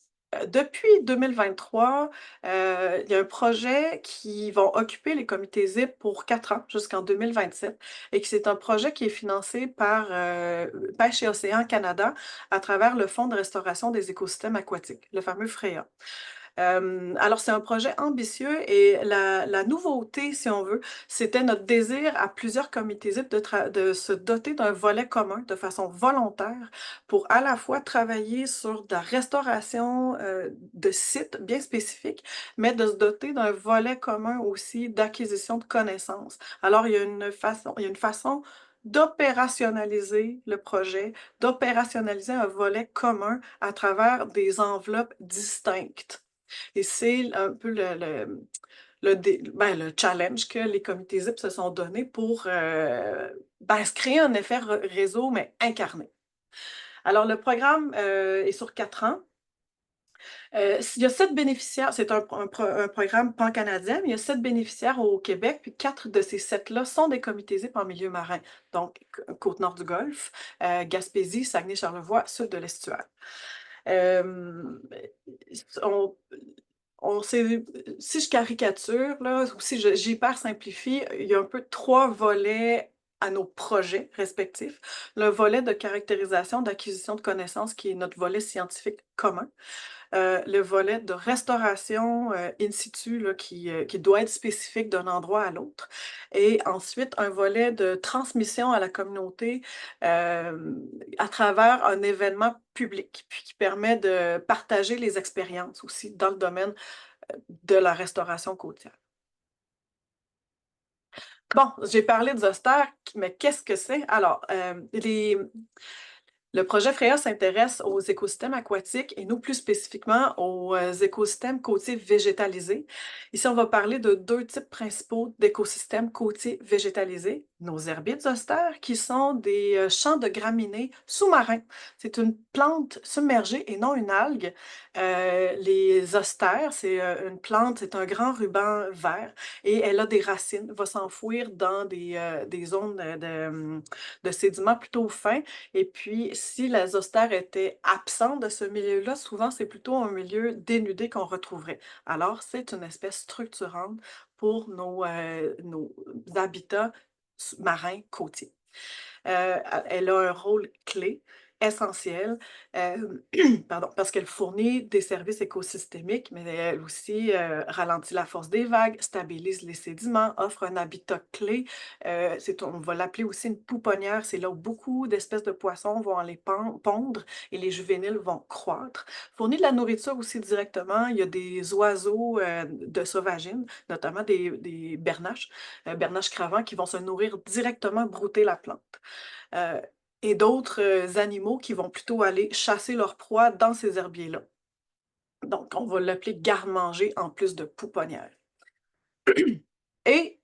depuis 2023, il y a un projet qui va occuper les comités ZIP pour 4 ans, jusqu'en 2027, et que c'est un projet qui est financé par Pêche et Océan Canada à travers le Fonds de restauration des écosystèmes aquatiques, le fameux FREA. Alors, c'est un projet ambitieux et la nouveauté, si on veut, c'était notre désir à plusieurs comités ZIP de se doter d'un volet commun de façon volontaire pour à la fois travailler sur de la restauration de sites bien spécifiques, mais de se doter d'un volet commun aussi d'acquisition de connaissances. Alors, il y a une façon d'opérationnaliser le projet, d'opérationnaliser un volet commun à travers des enveloppes distinctes. Et c'est un peu le challenge que les comités ZIP se sont donnés pour se créer un effet réseau, mais incarné. Alors, le programme est sur 4 ans. Il y a 7 bénéficiaires, c'est un programme pan-canadien, mais il y a 7 bénéficiaires au Québec, puis 4 de ces 7-là sont des comités ZIP en milieu marin, donc Côte-Nord du Golfe, Gaspésie, Saguenay-Charlevoix, sud de l'estuaire. Si je caricature, là, ou si j'hyper simplifie, il y a un peu 3 volets à nos projets respectifs. Le volet de caractérisation, d'acquisition de connaissances, qui est notre volet scientifique commun. Le volet de restauration in situ là, qui doit être spécifique d'un endroit à l'autre. Et ensuite, un volet de transmission à la communauté à travers un événement public, puis qui permet de partager les expériences aussi dans le domaine de la restauration côtière. Bon, j'ai parlé de Zoster, mais qu'est-ce que c'est? Alors, le projet FREA s'intéresse aux écosystèmes aquatiques et nous plus spécifiquement aux écosystèmes côtiers végétalisés. Ici, on va parler de 2 types principaux d'écosystèmes côtiers végétalisés. Nos herbiers zoster, qui sont des champs de graminées sous-marins. C'est une plante submergée et non une algue. Les zostères, c'est une plante, c'est un grand ruban vert et elle a des racines, va s'enfouir dans des zones de sédiments plutôt fins. Et puis, si la zostère était absente de ce milieu-là, souvent, c'est plutôt un milieu dénudé qu'on retrouverait. Alors, c'est une espèce structurante pour nos habitats marins côtiers. Elle a un rôle clé, essentiel, parce qu'elle fournit des services écosystémiques, mais elle aussi ralentit la force des vagues, stabilise les sédiments, offre un habitat clé. On va l'appeler aussi une pouponnière. C'est là où beaucoup d'espèces de poissons vont aller pondre et les juvéniles vont croître. Fournit de la nourriture aussi directement. Il y a des oiseaux de sauvagine, notamment des bernaches, bernaches cravants, qui vont se nourrir directement, brouter la plante. Et d'autres animaux qui vont plutôt aller chasser leur proie dans ces herbiers-là. Donc, on va l'appeler garde-manger en plus de pouponnière. Et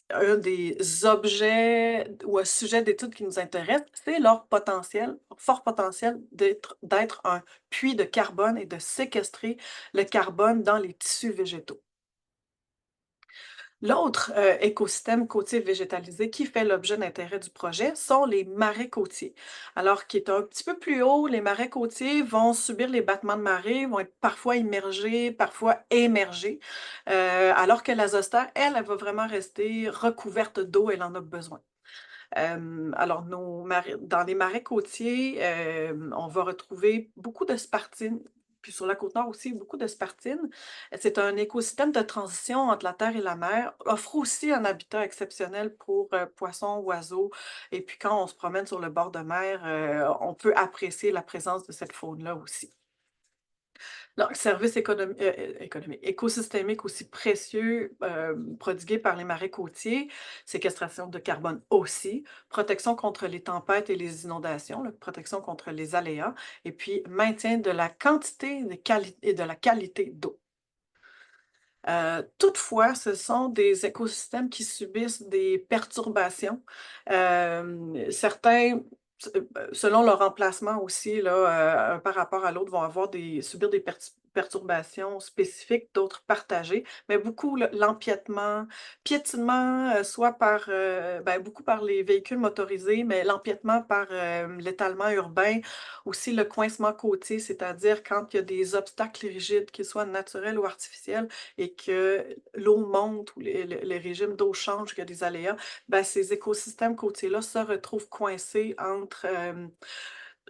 un des objets ou un sujet d'étude qui nous intéresse, c'est leur fort potentiel d'être un puits de carbone et de séquestrer le carbone dans les tissus végétaux. L'autre écosystème côtier végétalisé qui fait l'objet d'intérêt du projet sont les marais côtiers. Alors, qui est un petit peu plus haut, les marais côtiers vont subir les battements de marée, vont être parfois immergés, parfois émergés, alors que la zostère, elle va vraiment rester recouverte d'eau, elle en a besoin. Alors, dans les marais côtiers, on va retrouver beaucoup de spartines, puis sur la Côte-Nord aussi, beaucoup de spartines. C'est un écosystème de transition entre la terre et la mer, offre aussi un habitat exceptionnel pour poissons, oiseaux. Et puis quand on se promène sur le bord de mer, on peut apprécier la présence de cette faune-là aussi. Donc, service économique, écosystémique aussi précieux, prodigué par les marais côtiers, séquestration de carbone aussi, protection contre les tempêtes et les inondations, là, protection contre les aléas, et puis maintien de la quantité et de la qualité d'eau. Toutefois, ce sont des écosystèmes qui subissent des perturbations. Certains, selon leur emplacement aussi, là, un par rapport à l'autre, vont subir des perturbations spécifiques, d'autres partagées, mais beaucoup l'empiètement, piétinement, soit beaucoup par les véhicules motorisés, mais l'empiètement par l'étalement urbain, aussi le coincement côtier, c'est-à-dire quand il y a des obstacles rigides, qu'ils soient naturels ou artificiels, et que l'eau monte ou les régimes d'eau changent, qu'il y a des aléas, ces écosystèmes côtiers-là se retrouvent coincés entre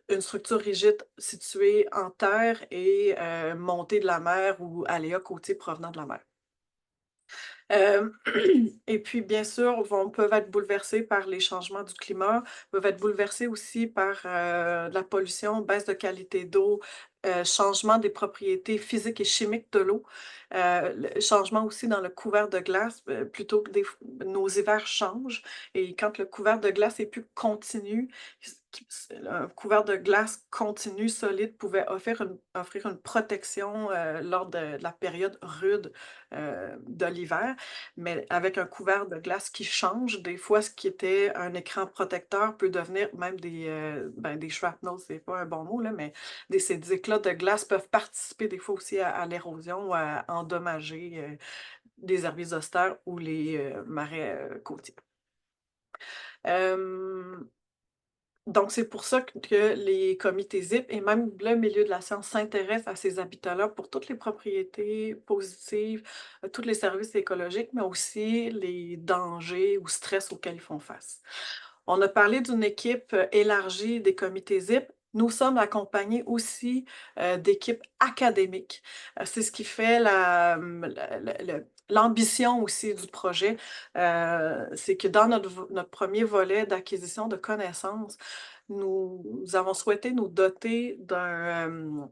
une structure rigide située en terre et montée de la mer ou aléas côtiers provenant de la mer. Et puis, bien sûr, peuvent être bouleversés par les changements du climat, peuvent être bouleversés aussi par de la pollution, baisse de qualité d'eau, changement des propriétés physiques et chimiques de l'eau, changement aussi dans le couvert de glace, plutôt que nos hivers changent. Et quand le couvert de glace est plus continu, un couvert de glace continu, solide, pouvait offrir une protection lors de la période rude de l'hiver. Mais avec un couvert de glace qui change, des fois, ce qui était un écran protecteur peut devenir même des shrapnels, c'est pas un bon mot, là, mais ces éclats de glace peuvent participer des fois aussi à l'érosion ou à endommager des herbizostères ou les marais côtiers. Donc, c'est pour ça que les comités ZIP et même le milieu de la science s'intéressent à ces habitats-là pour toutes les propriétés positives, tous les services écologiques, mais aussi les dangers ou stress auxquels ils font face. On a parlé d'une équipe élargie des comités ZIP. Nous sommes accompagnés aussi d'équipes académiques. C'est ce qui fait l'ambition aussi du projet. C'est que dans notre premier volet d'acquisition de connaissances, nous avons souhaité nous doter d'un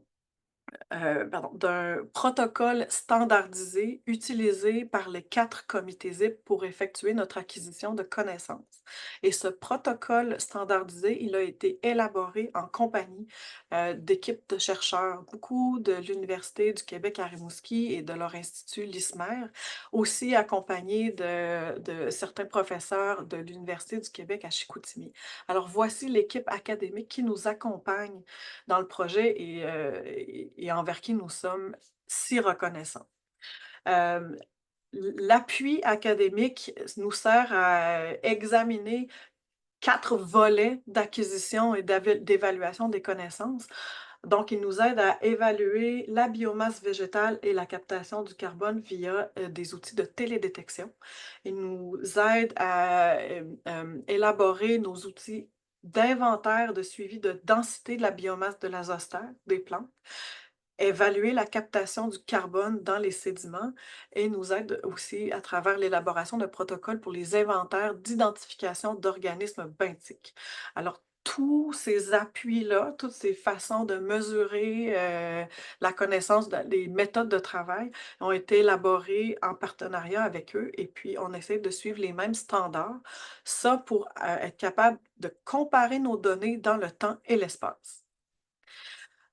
protocole standardisé utilisé par les 4 comités ZIP pour effectuer notre acquisition de connaissances. Et ce protocole standardisé, il a été élaboré en compagnie d'équipes de chercheurs, beaucoup de l'Université du Québec à Rimouski et de leur institut l'ISMER, aussi accompagné de certains professeurs de l'Université du Québec à Chicoutimi. Alors voici l'équipe académique qui nous accompagne dans le projet et envers qui nous sommes si reconnaissants. L'appui académique nous sert à examiner 4 volets d'acquisition et d'évaluation des connaissances. Donc, il nous aide à évaluer la biomasse végétale et la captation du carbone via des outils de télédétection. Il nous aide à élaborer nos outils d'inventaire de suivi de densité de la biomasse de l'azosphère des plantes, évaluer la captation du carbone dans les sédiments et nous aide aussi à travers l'élaboration de protocoles pour les inventaires d'identification d'organismes benthiques. Alors, tous ces appuis-là, toutes ces façons de mesurer la connaissance des méthodes de travail ont été élaborées en partenariat avec eux et puis on essaie de suivre les mêmes standards, ça pour être capable de comparer nos données dans le temps et l'espace.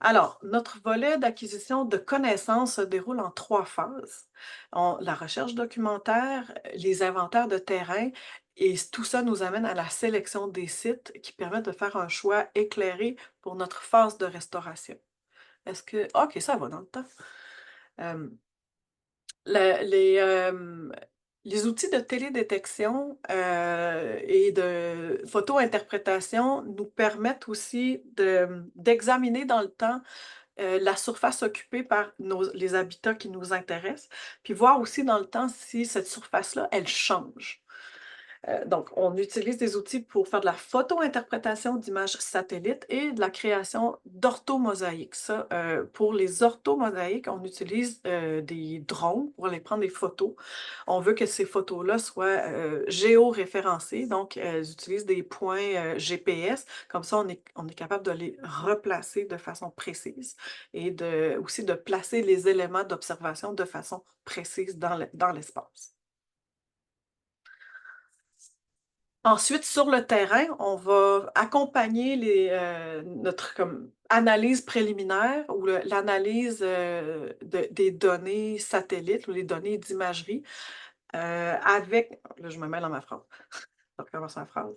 Alors, notre volet d'acquisition de connaissances se déroule en 3 phases. La recherche documentaire, les inventaires de terrain, et tout ça nous amène à la sélection des sites qui permettent de faire un choix éclairé pour notre phase de restauration. OK, ça va dans le temps. Les outils de télédétection et de photo-interprétation nous permettent aussi d'examiner dans le temps la surface occupée par les habitats qui nous intéressent, puis voir aussi dans le temps si cette surface-là, elle change. Donc, on utilise des outils pour faire de la photo-interprétation d'images satellites et de la création d'orthomosaïques. Ça, pour les orthomosaïques, on utilise des drones pour aller prendre des photos. On veut que ces photos-là soient géoréférencées, donc elles utilisent des points GPS. Comme ça, on est capable de les replacer de façon précise et aussi de placer les éléments d'observation de façon précise dans l'espace. Ensuite, sur le terrain, on va accompagner notre analyse préliminaire ou l'analyse des données satellites ou les données d'imagerie avec... Là, je me mets dans ma phrase. Je recommence ma phrase.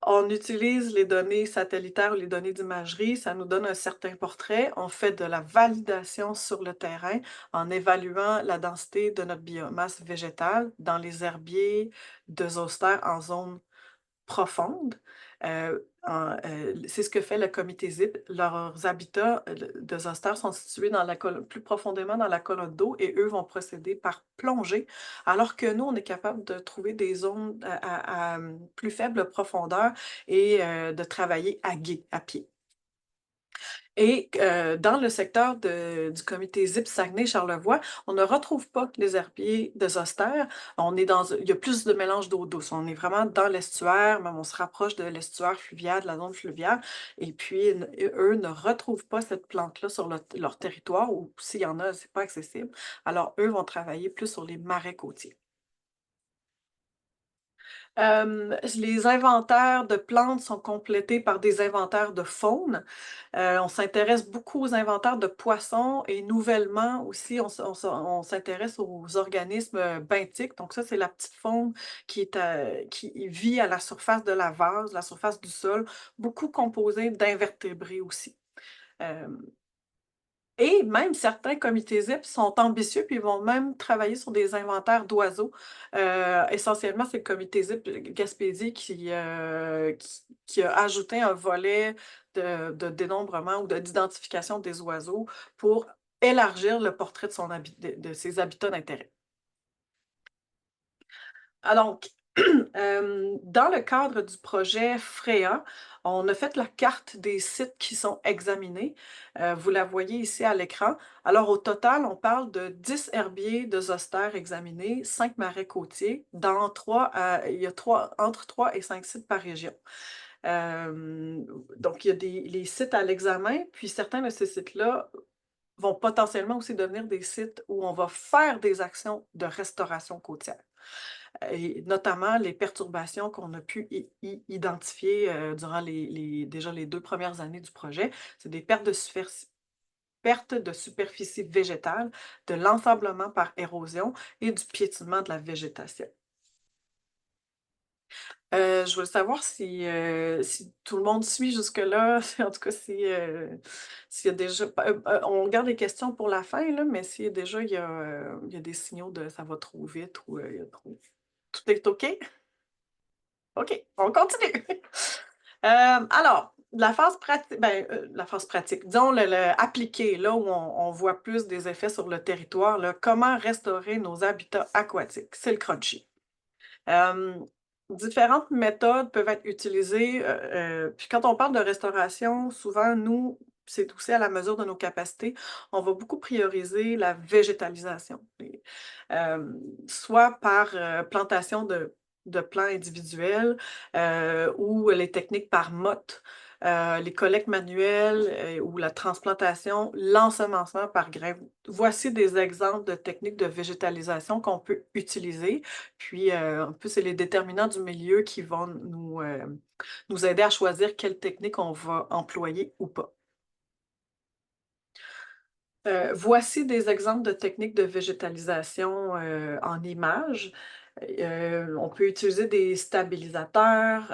On utilise les données satellitaires ou les données d'imagerie, ça nous donne un certain portrait. On fait de la validation sur le terrain en évaluant la densité de notre biomasse végétale dans les herbiers de zoster en zone profonde. C'est ce que fait le comité ZIP. Leurs habitats de zoster sont situés plus profondément dans la colonne d'eau et eux vont procéder par plongée, alors que nous, on est capable de trouver des zones à plus faible profondeur et de travailler à pied. Et dans le secteur du comité ZIP Saguenay-Charlevoix, on ne retrouve pas les herbiers de zoster. Il y a plus de mélange d'eau douce. On est vraiment dans l'estuaire, même on se rapproche de l'estuaire fluvial, de la zone fluviale. Et puis, eux ne retrouvent pas cette plante-là sur leur territoire, ou s'il y en a, c'est pas accessible. Alors, eux vont travailler plus sur les marais côtiers. Les inventaires de plantes sont complétés par des inventaires de faune. On s'intéresse beaucoup aux inventaires de poissons et nouvellement aussi, on s'intéresse aux organismes benthiques. Donc ça, c'est la petite faune qui vit à la surface de la vase, la surface du sol, beaucoup composée d'invertébrés aussi. Et même certains comités ZIP sont ambitieux, puis ils vont même travailler sur des inventaires d'oiseaux. Essentiellement, c'est le comité ZIP Gaspésie qui a ajouté un volet de dénombrement ou d'identification des oiseaux pour élargir le portrait de ses habitats d'intérêt. Donc, dans le cadre du projet FREA, on a fait la carte des sites qui sont examinés. Vous la voyez ici à l'écran. Alors, au total, on parle de 10 herbiers de zoster examinés, 5 marais côtiers. Il y a entre 3 et 5 sites par région. Donc, il y a les sites à l'examen, puis certains de ces sites-là vont potentiellement aussi devenir des sites où on va faire des actions de restauration côtière. Et notamment les perturbations qu'on a pu identifier durant déjà les 2 premières années du projet. C'est des pertes de superficie végétale, de l'ensablement par érosion et du piétinement de la végétation. Je veux savoir si tout le monde suit jusque-là, en tout cas s'il y a déjà... on garde les questions pour la fin, là, mais s'il y a déjà il y a des signaux de ça va trop vite ou il y a trop... Tout est OK? OK, on continue. Alors, la phase pratique, disons appliquée, là où on voit plus des effets sur le territoire, là, comment restaurer nos habitats aquatiques? C'est le crunchy. Différentes méthodes peuvent être utilisées. Puis quand on parle de restauration, souvent, nous, c'est aussi à la mesure de nos capacités. On va beaucoup prioriser la végétalisation, soit par plantation de plants individuels ou les techniques par motte, les collectes manuelles ou la transplantation, l'ensemencement par graines. Voici des exemples de techniques de végétalisation qu'on peut utiliser. Puis, un peu, c'est les déterminants du milieu qui vont nous aider à choisir quelle technique on va employer ou pas. Voici des exemples de techniques de végétalisation en images. On peut utiliser des stabilisateurs,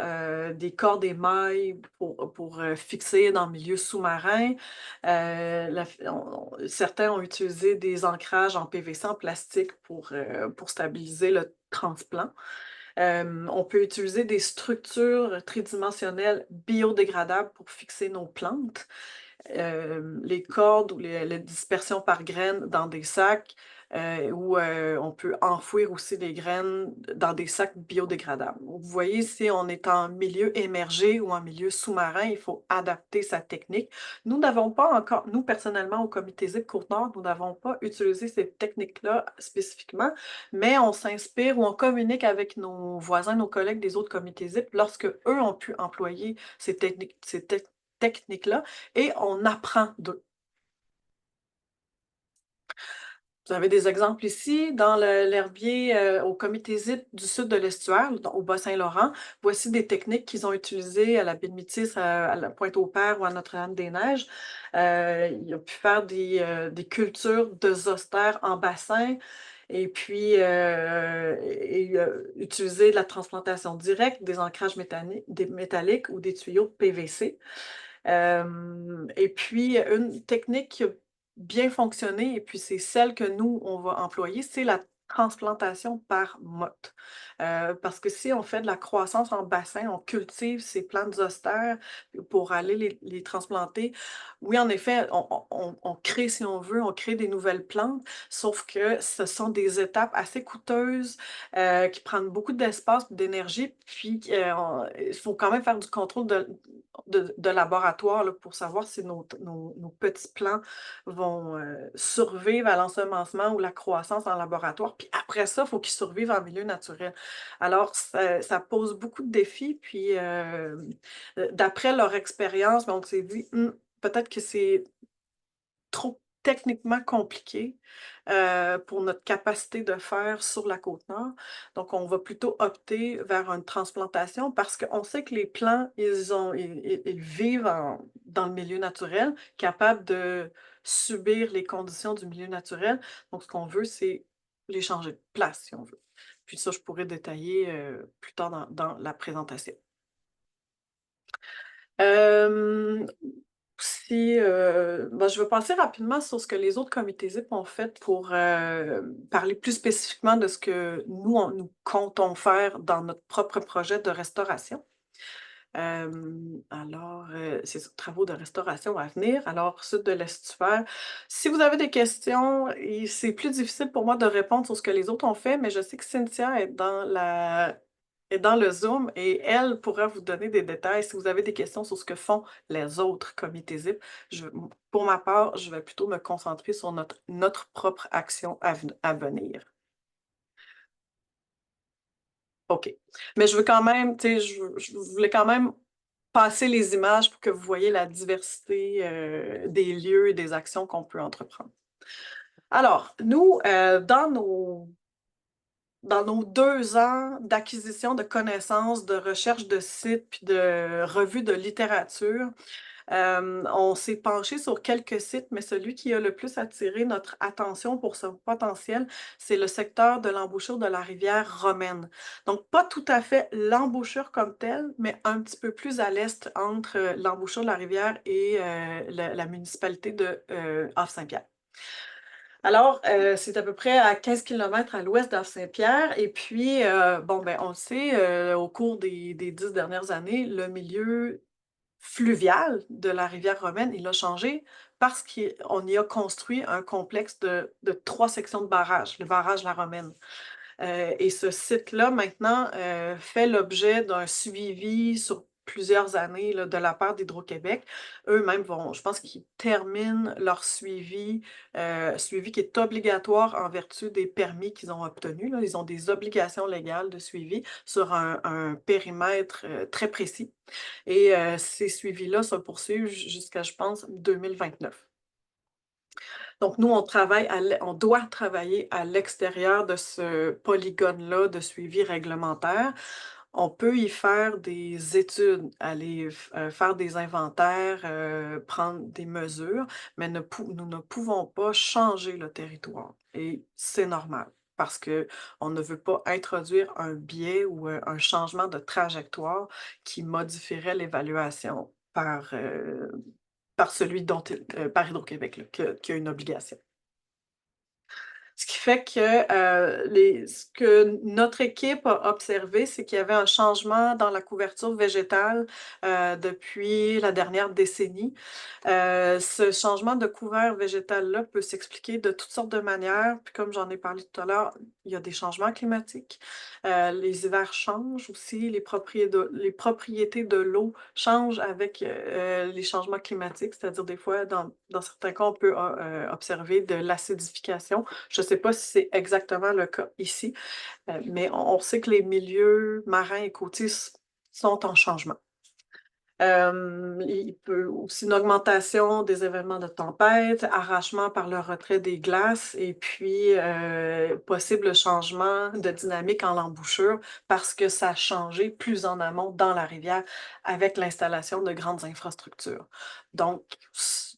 des cordes émailles pour fixer dans le milieu sous-marin. Certains ont utilisé des ancrages en PVC en plastique pour stabiliser le transplant. On peut utiliser des structures tridimensionnelles biodégradables pour fixer nos plantes. les cordes ou les dispersions par graines dans des sacs, où on peut enfouir aussi des graines dans des sacs biodégradables. Vous voyez, si on est en milieu émergé ou en milieu sous-marin, il faut adapter sa technique. Nous n'avons pas encore, nous personnellement au comité ZIP Côte-Nord, nous n'avons pas utilisé ces techniques-là spécifiquement, mais on s'inspire ou on communique avec nos voisins, nos collègues des autres comités ZIP lorsque eux ont pu employer ces techniques-là et on apprend d'eux. Vous avez des exemples ici dans l'herbier au comité ZIP du sud de l'estuaire, au Bas-Saint-Laurent. Voici des techniques qu'ils ont utilisées à la baie de Métis, à la Pointe-au-Père ou à Notre-Dame-des-Neiges. Ils ont pu faire des cultures de zostères en bassin et puis utiliser de la transplantation directe, des ancrages métalliques ou des tuyaux de PVC. Et puis, une technique qui a bien fonctionné, et puis c'est celle que nous, on va employer, c'est la transplantation par motte. Parce que si on fait de la croissance en bassin, on cultive ces plantes zostères pour aller les transplanter. Oui, en effet, on crée, si on veut, on crée des nouvelles plantes, sauf que ce sont des étapes assez coûteuses qui prennent beaucoup d'espace, d'énergie, puis il faut quand même faire du contrôle de laboratoire là, pour savoir si nos petits plants vont survivre à l'ensemencement ou la croissance en laboratoire. Puis après ça, il faut qu'ils survivent en milieu naturel. Alors, ça pose beaucoup de défis. Puis, d'après leur expérience, on s'est dit, peut-être que c'est trop techniquement compliqué pour notre capacité de faire sur la Côte-Nord. Donc, on va plutôt opter vers une transplantation parce qu'on sait que les plants, ils vivent dans le milieu naturel, capables de subir les conditions du milieu naturel. Donc, ce qu'on veut, c'est les changer de place, si on veut. Puis ça, je pourrais détailler plus tard dans la présentation. Je vais passer rapidement sur ce que les autres comités ZIP ont fait pour parler plus spécifiquement de ce que nous comptons faire dans notre propre projet de restauration. C'est sur travaux de restauration à venir. Alors, sud de l'estuaire. Si vous avez des questions, c'est plus difficile pour moi de répondre sur ce que les autres ont fait, mais je sais que Cynthia est dans le Zoom et elle pourra vous donner des détails si vous avez des questions sur ce que font les autres comités ZIP. Pour ma part, je vais plutôt me concentrer sur notre propre action à venir. OK. Mais je veux quand même, tu sais, je voulais quand même passer les images pour que vous voyez la diversité des lieux et des actions qu'on peut entreprendre. Alors, nous, dans nos 2 ans d'acquisition de connaissances, de recherche de sites, puis de revue de littérature, on s'est penché sur quelques sites, mais celui qui a le plus attiré notre attention pour son potentiel, c'est le secteur de l'embouchure de la rivière Romaine. Donc, pas tout à fait l'embouchure comme telle, mais un petit peu plus à l'est entre l'embouchure de la rivière et la municipalité de Havre-Saint-Pierre. Alors, c'est à peu près à 15 km à l'ouest d'Havre-Saint-Pierre. Et puis, on le sait, au cours des 10 dernières années, le milieu fluvial de la rivière Romaine, il a changé parce qu'on y a construit un complexe de 3 sections de barrages, le barrage La Romaine. Et ce site-là, maintenant, fait l'objet d'un suivi sur plusieurs années là, de la part d'Hydro-Québec. Eux-mêmes je pense qu'ils terminent leur suivi qui est obligatoire en vertu des permis qu'ils ont obtenus. Là. Ils ont des obligations légales de suivi sur un périmètre très précis. Et ces suivis-là se poursuivent jusqu'à, je pense, 2029. Donc, nous, on doit travailler à l'extérieur de ce polygone-là de suivi réglementaire. On peut y faire des études, aller faire des inventaires, prendre des mesures, mais nous ne pouvons pas changer le territoire. Et c'est normal parce qu'on ne veut pas introduire un biais ou un changement de trajectoire qui modifierait l'évaluation par celui par Hydro-Québec, qui a une obligation. Ce qui fait que ce que notre équipe a observé, c'est qu'il y avait un changement dans la couverture végétale depuis la dernière décennie. Ce changement de couvert végétal-là peut s'expliquer de toutes sortes de manières. Puis comme j'en ai parlé tout à l'heure, il y a des changements climatiques. Les hivers changent aussi, les propriétés de l'eau changent avec les changements climatiques, c'est-à-dire des fois, dans certains cas, on peut observer de l'acidification. Je ne sais pas si c'est exactement le cas ici, mais on sait que les milieux marins et côtiers sont en changement. Il peut aussi une augmentation des événements de tempête, arrachement par le retrait des glaces et puis possible changement de dynamique en l'embouchure parce que ça a changé plus en amont dans la rivière avec l'installation de grandes infrastructures. Donc,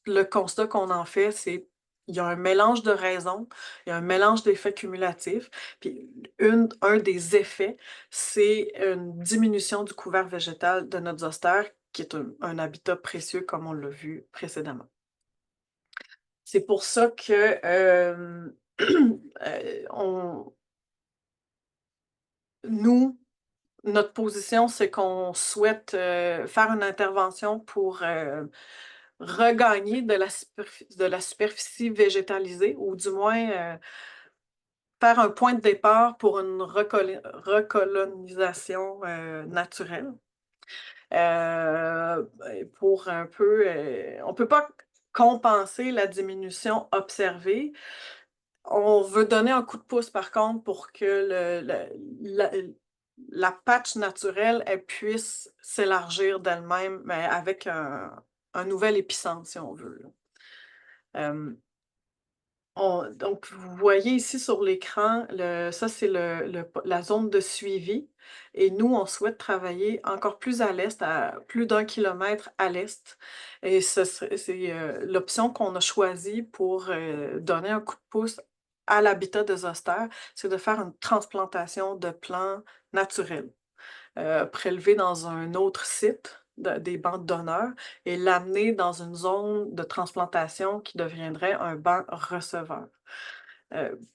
le constat qu'on en fait, c'est il y a un mélange de raisons, il y a un mélange d'effets cumulatifs, puis un des effets, c'est une diminution du couvert végétal de notre zostère qui est un habitat précieux comme on l'a vu précédemment. C'est pour ça que notre position, c'est qu'on souhaite faire une intervention pour regagner de la superficie végétalisée, ou du moins faire un point de départ pour une recolonisation naturelle. Pour un peu, on ne peut pas compenser la diminution observée. On veut donner un coup de pouce, par contre, pour que la patch naturelle elle puisse s'élargir d'elle-même, mais avec un nouvel épicentre, si on veut. Donc, vous voyez ici sur l'écran, ça c'est la zone de suivi. Et nous, on souhaite travailler encore plus à l'est, à plus d'1 kilomètre à l'est. Et c'est l'option qu'on a choisie pour donner un coup de pouce à l'habitat de zoster, c'est de faire une transplantation de plants naturels, prélevés dans un autre site des bancs de donneurs et l'amener dans une zone de transplantation qui deviendrait un banc receveur.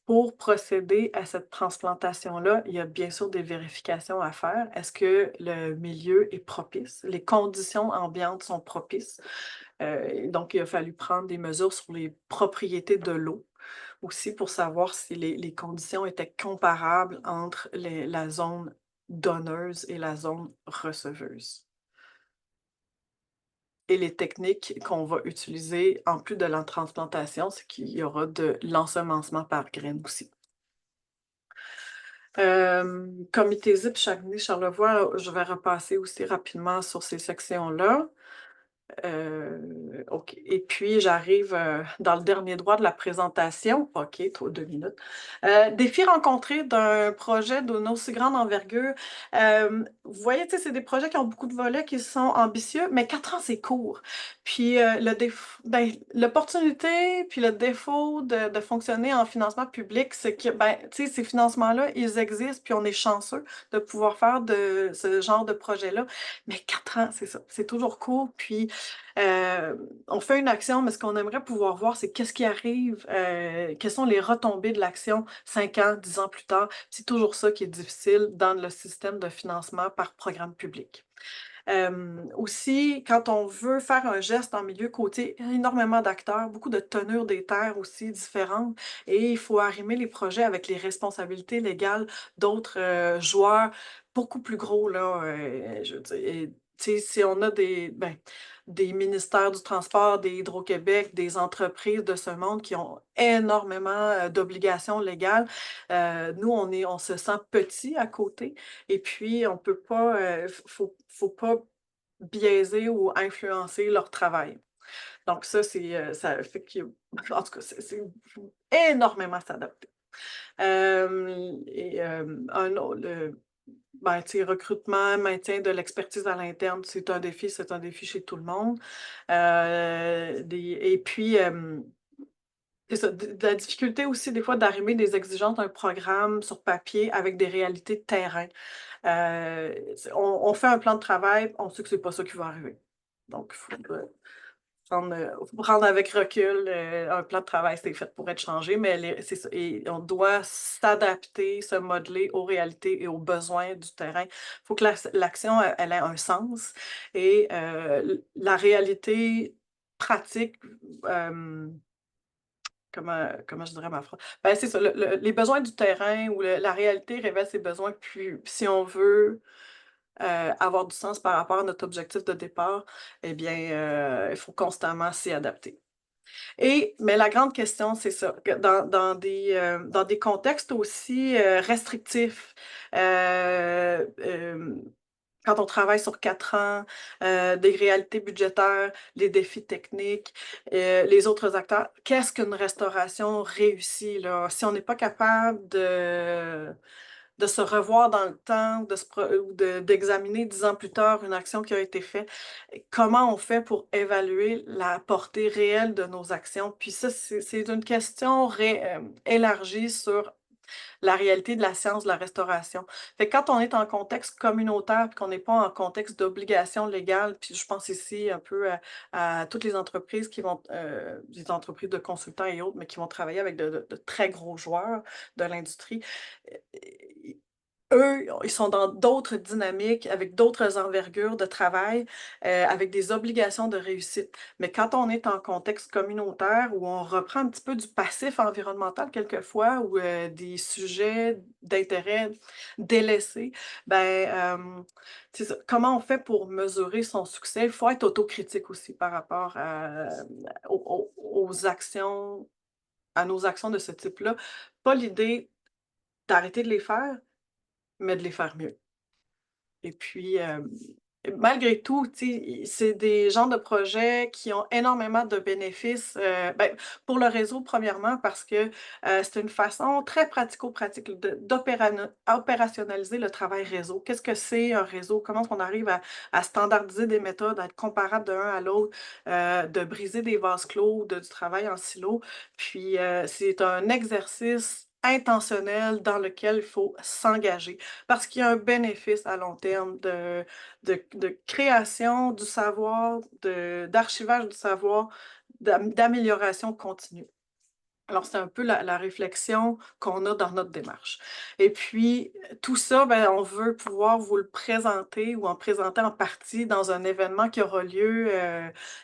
Pour procéder à cette transplantation-là, il y a bien sûr des vérifications à faire. Est-ce que le milieu est propice? Les conditions ambiantes sont propices. Donc, il a fallu prendre des mesures sur les propriétés de l'eau aussi pour savoir si les conditions étaient comparables entre la zone donneuse et la zone receveuse. Et les techniques qu'on va utiliser, en plus de la transplantation, c'est qu'il y aura de l'ensemencement par graines aussi. Comité ZIP, Chagny, Charlevoix, je vais repasser aussi rapidement sur ces sections-là. OK. Et puis, j'arrive dans le dernier droit de la présentation. OK, 2 minutes. Défis rencontrés d'un projet d'une aussi grande envergure. Vous voyez, c'est des projets qui ont beaucoup de volets, qui sont ambitieux, mais 4 ans, c'est court. Puis, l'opportunité, puis le défaut de fonctionner en financement public, c'est que, ces financements-là, ils existent, puis on est chanceux de pouvoir faire de ce genre de projet-là. Mais 4 ans, c'est ça, c'est toujours court. Puis, on fait une action, mais ce qu'on aimerait pouvoir voir, c'est qu'est-ce qui arrive, quelles sont les retombées de l'action 5 ans, 10 ans plus tard. C'est toujours ça qui est difficile dans le système de financement par programme public. Aussi, quand on veut faire un geste en milieu côtier, énormément d'acteurs, beaucoup de tenures des terres aussi différentes, et il faut arrimer les projets avec les responsabilités légales d'autres joueurs beaucoup plus gros, là, je veux dire. Et, si on a des ministères du transport, des Hydro-Québec, des entreprises de ce monde qui ont énormément d'obligations légales, nous, on se sent petit à côté. Et puis, on peut pas, faut pas biaiser ou influencer leur travail. Donc ça fait que, en tout cas, c'est énormément s'adapter. Un autre, recrutement, maintien de l'expertise à l'interne, c'est un défi chez tout le monde. Et puis, c'est ça, de la difficulté aussi des fois d'arrimer des exigences d'un programme sur papier avec des réalités de terrain. On fait un plan de travail, on sait que c'est pas ça qui va arriver. Donc, prendre avec recul, un plan de travail, c'est fait pour être changé, mais c'est ça, et on doit s'adapter, se modeler aux réalités et aux besoins du terrain. Il faut que l'action, elle ait un sens et la réalité pratique, comment je dirais ma phrase? Ben, c'est ça, les besoins du terrain ou la réalité révèle ses besoins, puis si on veut avoir du sens par rapport à notre objectif de départ, eh bien, il faut constamment s'y adapter. Mais la grande question, c'est ça, que dans des contextes aussi restrictifs, quand on travaille sur 4 ans, des réalités budgétaires, les défis techniques, les autres acteurs, qu'est-ce qu'une restauration réussie, là? Si on n'est pas capable de se revoir dans le temps, ou d'examiner 10 ans plus tard une action qui a été faite. Comment on fait pour évaluer la portée réelle de nos actions? Puis ça, c'est une question élargie sur la réalité de la science de la restauration. Fait que quand on est en contexte communautaire, puis qu'on n'est pas en contexte d'obligation légale, puis je pense ici un peu à toutes les entreprises qui vont, des entreprises de consultants et autres, mais qui vont travailler avec de très gros joueurs de l'industrie. Eux, ils sont dans d'autres dynamiques, avec d'autres envergures de travail, avec des obligations de réussite. Mais quand on est en contexte communautaire, où on reprend un petit peu du passif environnemental quelquefois, ou des sujets d'intérêt délaissés, ben, c'est ça. Comment on fait pour mesurer son succès? Il faut être autocritique aussi par rapport aux actions, à nos actions de ce type-là. Pas l'idée d'arrêter de les faire, mais de les faire mieux. Et puis, malgré tout, tu sais, c'est des genres de projets qui ont énormément de bénéfices, ben, pour le réseau, premièrement, parce que, c'est une façon très pratico-pratique opérationnaliser le travail réseau. Qu'est-ce que c'est un réseau? Comment est-ce qu'on arrive à standardiser des méthodes, à être comparable d'un à l'autre, de briser des vases clos, du travail en silo? Puis, c'est un exercice intentionnel dans lequel il faut s'engager. Parce qu'il y a un bénéfice à long terme de création du savoir, d'archivage du savoir, d'amélioration continue. Alors, c'est un peu la réflexion qu'on a dans notre démarche. Et puis, tout ça, ben, on veut pouvoir vous le présenter ou en présenter en partie dans un événement qui aura lieu,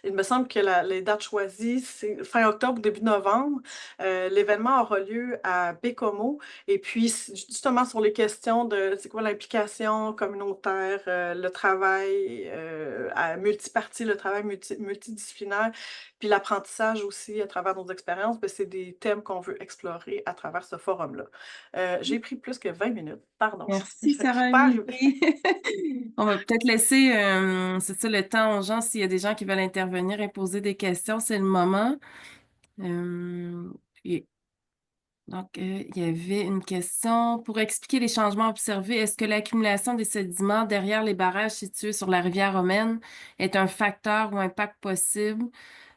il me semble que les dates choisies, c'est fin octobre, début novembre. L'événement aura lieu à Bécomo. Et puis, justement, sur les questions de c'est quoi l'implication communautaire, le travail à multipartie, le travail multidisciplinaire, puis l'apprentissage aussi à travers nos expériences, ben, c'est des thèmes qu'on veut explorer à travers ce forum-là. J'ai pris plus que 20 minutes, pardon. Merci, Sarah Amélie. On va peut-être laisser, c'est ça, le temps aux gens, s'il y a des gens qui veulent intervenir et poser des questions, c'est le moment. Puis, donc, il y avait une question. Pour expliquer les changements observés, est-ce que l'accumulation des sédiments derrière les barrages situés sur la rivière Romaine est un facteur ou impact possible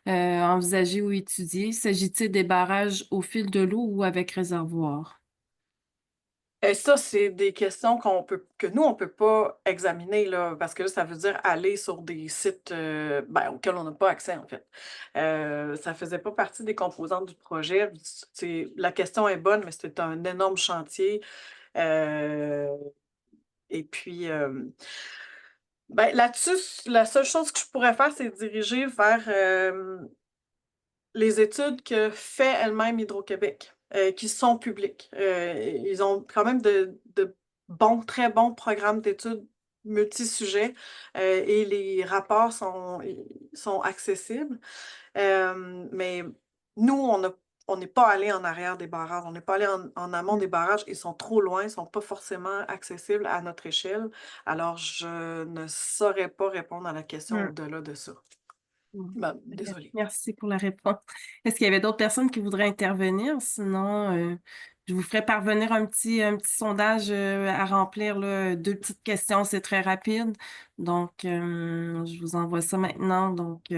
envisagé ou étudié? S'agit-il des barrages au fil de l'eau ou avec réservoir? Et ça, c'est des questions que nous, on ne peut pas examiner, là, parce que là, ça veut dire aller sur des sites ben, auxquels on n'a pas accès, en fait. Ça ne faisait pas partie des composantes du projet. La question est bonne, mais c'est un énorme chantier. Et puis, ben, là-dessus, la seule chose que je pourrais faire, c'est diriger vers les études que fait elle-même Hydro-Québec, qui sont publiques. Ils ont quand même de très bons programmes d'études multisujets, et les rapports sont accessibles. Mais nous, on n'est pas allé en arrière des barrages, on n'est pas allé en amont des barrages. Ils sont trop loin, ils ne sont pas forcément accessibles à notre échelle. Alors, je ne saurais pas répondre à la question au-delà de ça. Ben, désolée. Merci pour la réponse. Est-ce qu'il y avait d'autres personnes qui voudraient intervenir? Sinon, je vous ferai parvenir un petit sondage à remplir, là, 2 petites questions, c'est très rapide. Donc, je vous envoie ça maintenant. Donc,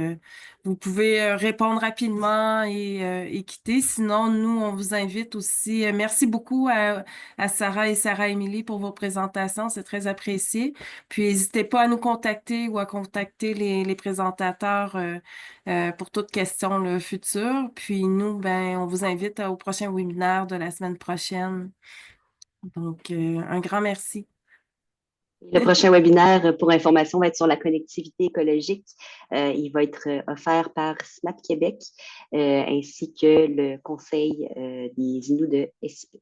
vous pouvez répondre rapidement et quitter. Sinon, nous, on vous invite aussi. Merci beaucoup à Sarah et Sarah Émilie pour vos présentations. C'est très apprécié. Puis, n'hésitez pas à nous contacter ou à contacter les présentateurs pour toute question là, future. Puis, nous, ben, on vous invite au prochain webinaire de la semaine prochaine. Donc, un grand merci. Le prochain webinaire pour information va être sur la connectivité écologique. Il va être offert par SMAP Québec ainsi que le Conseil des Inuits de SP.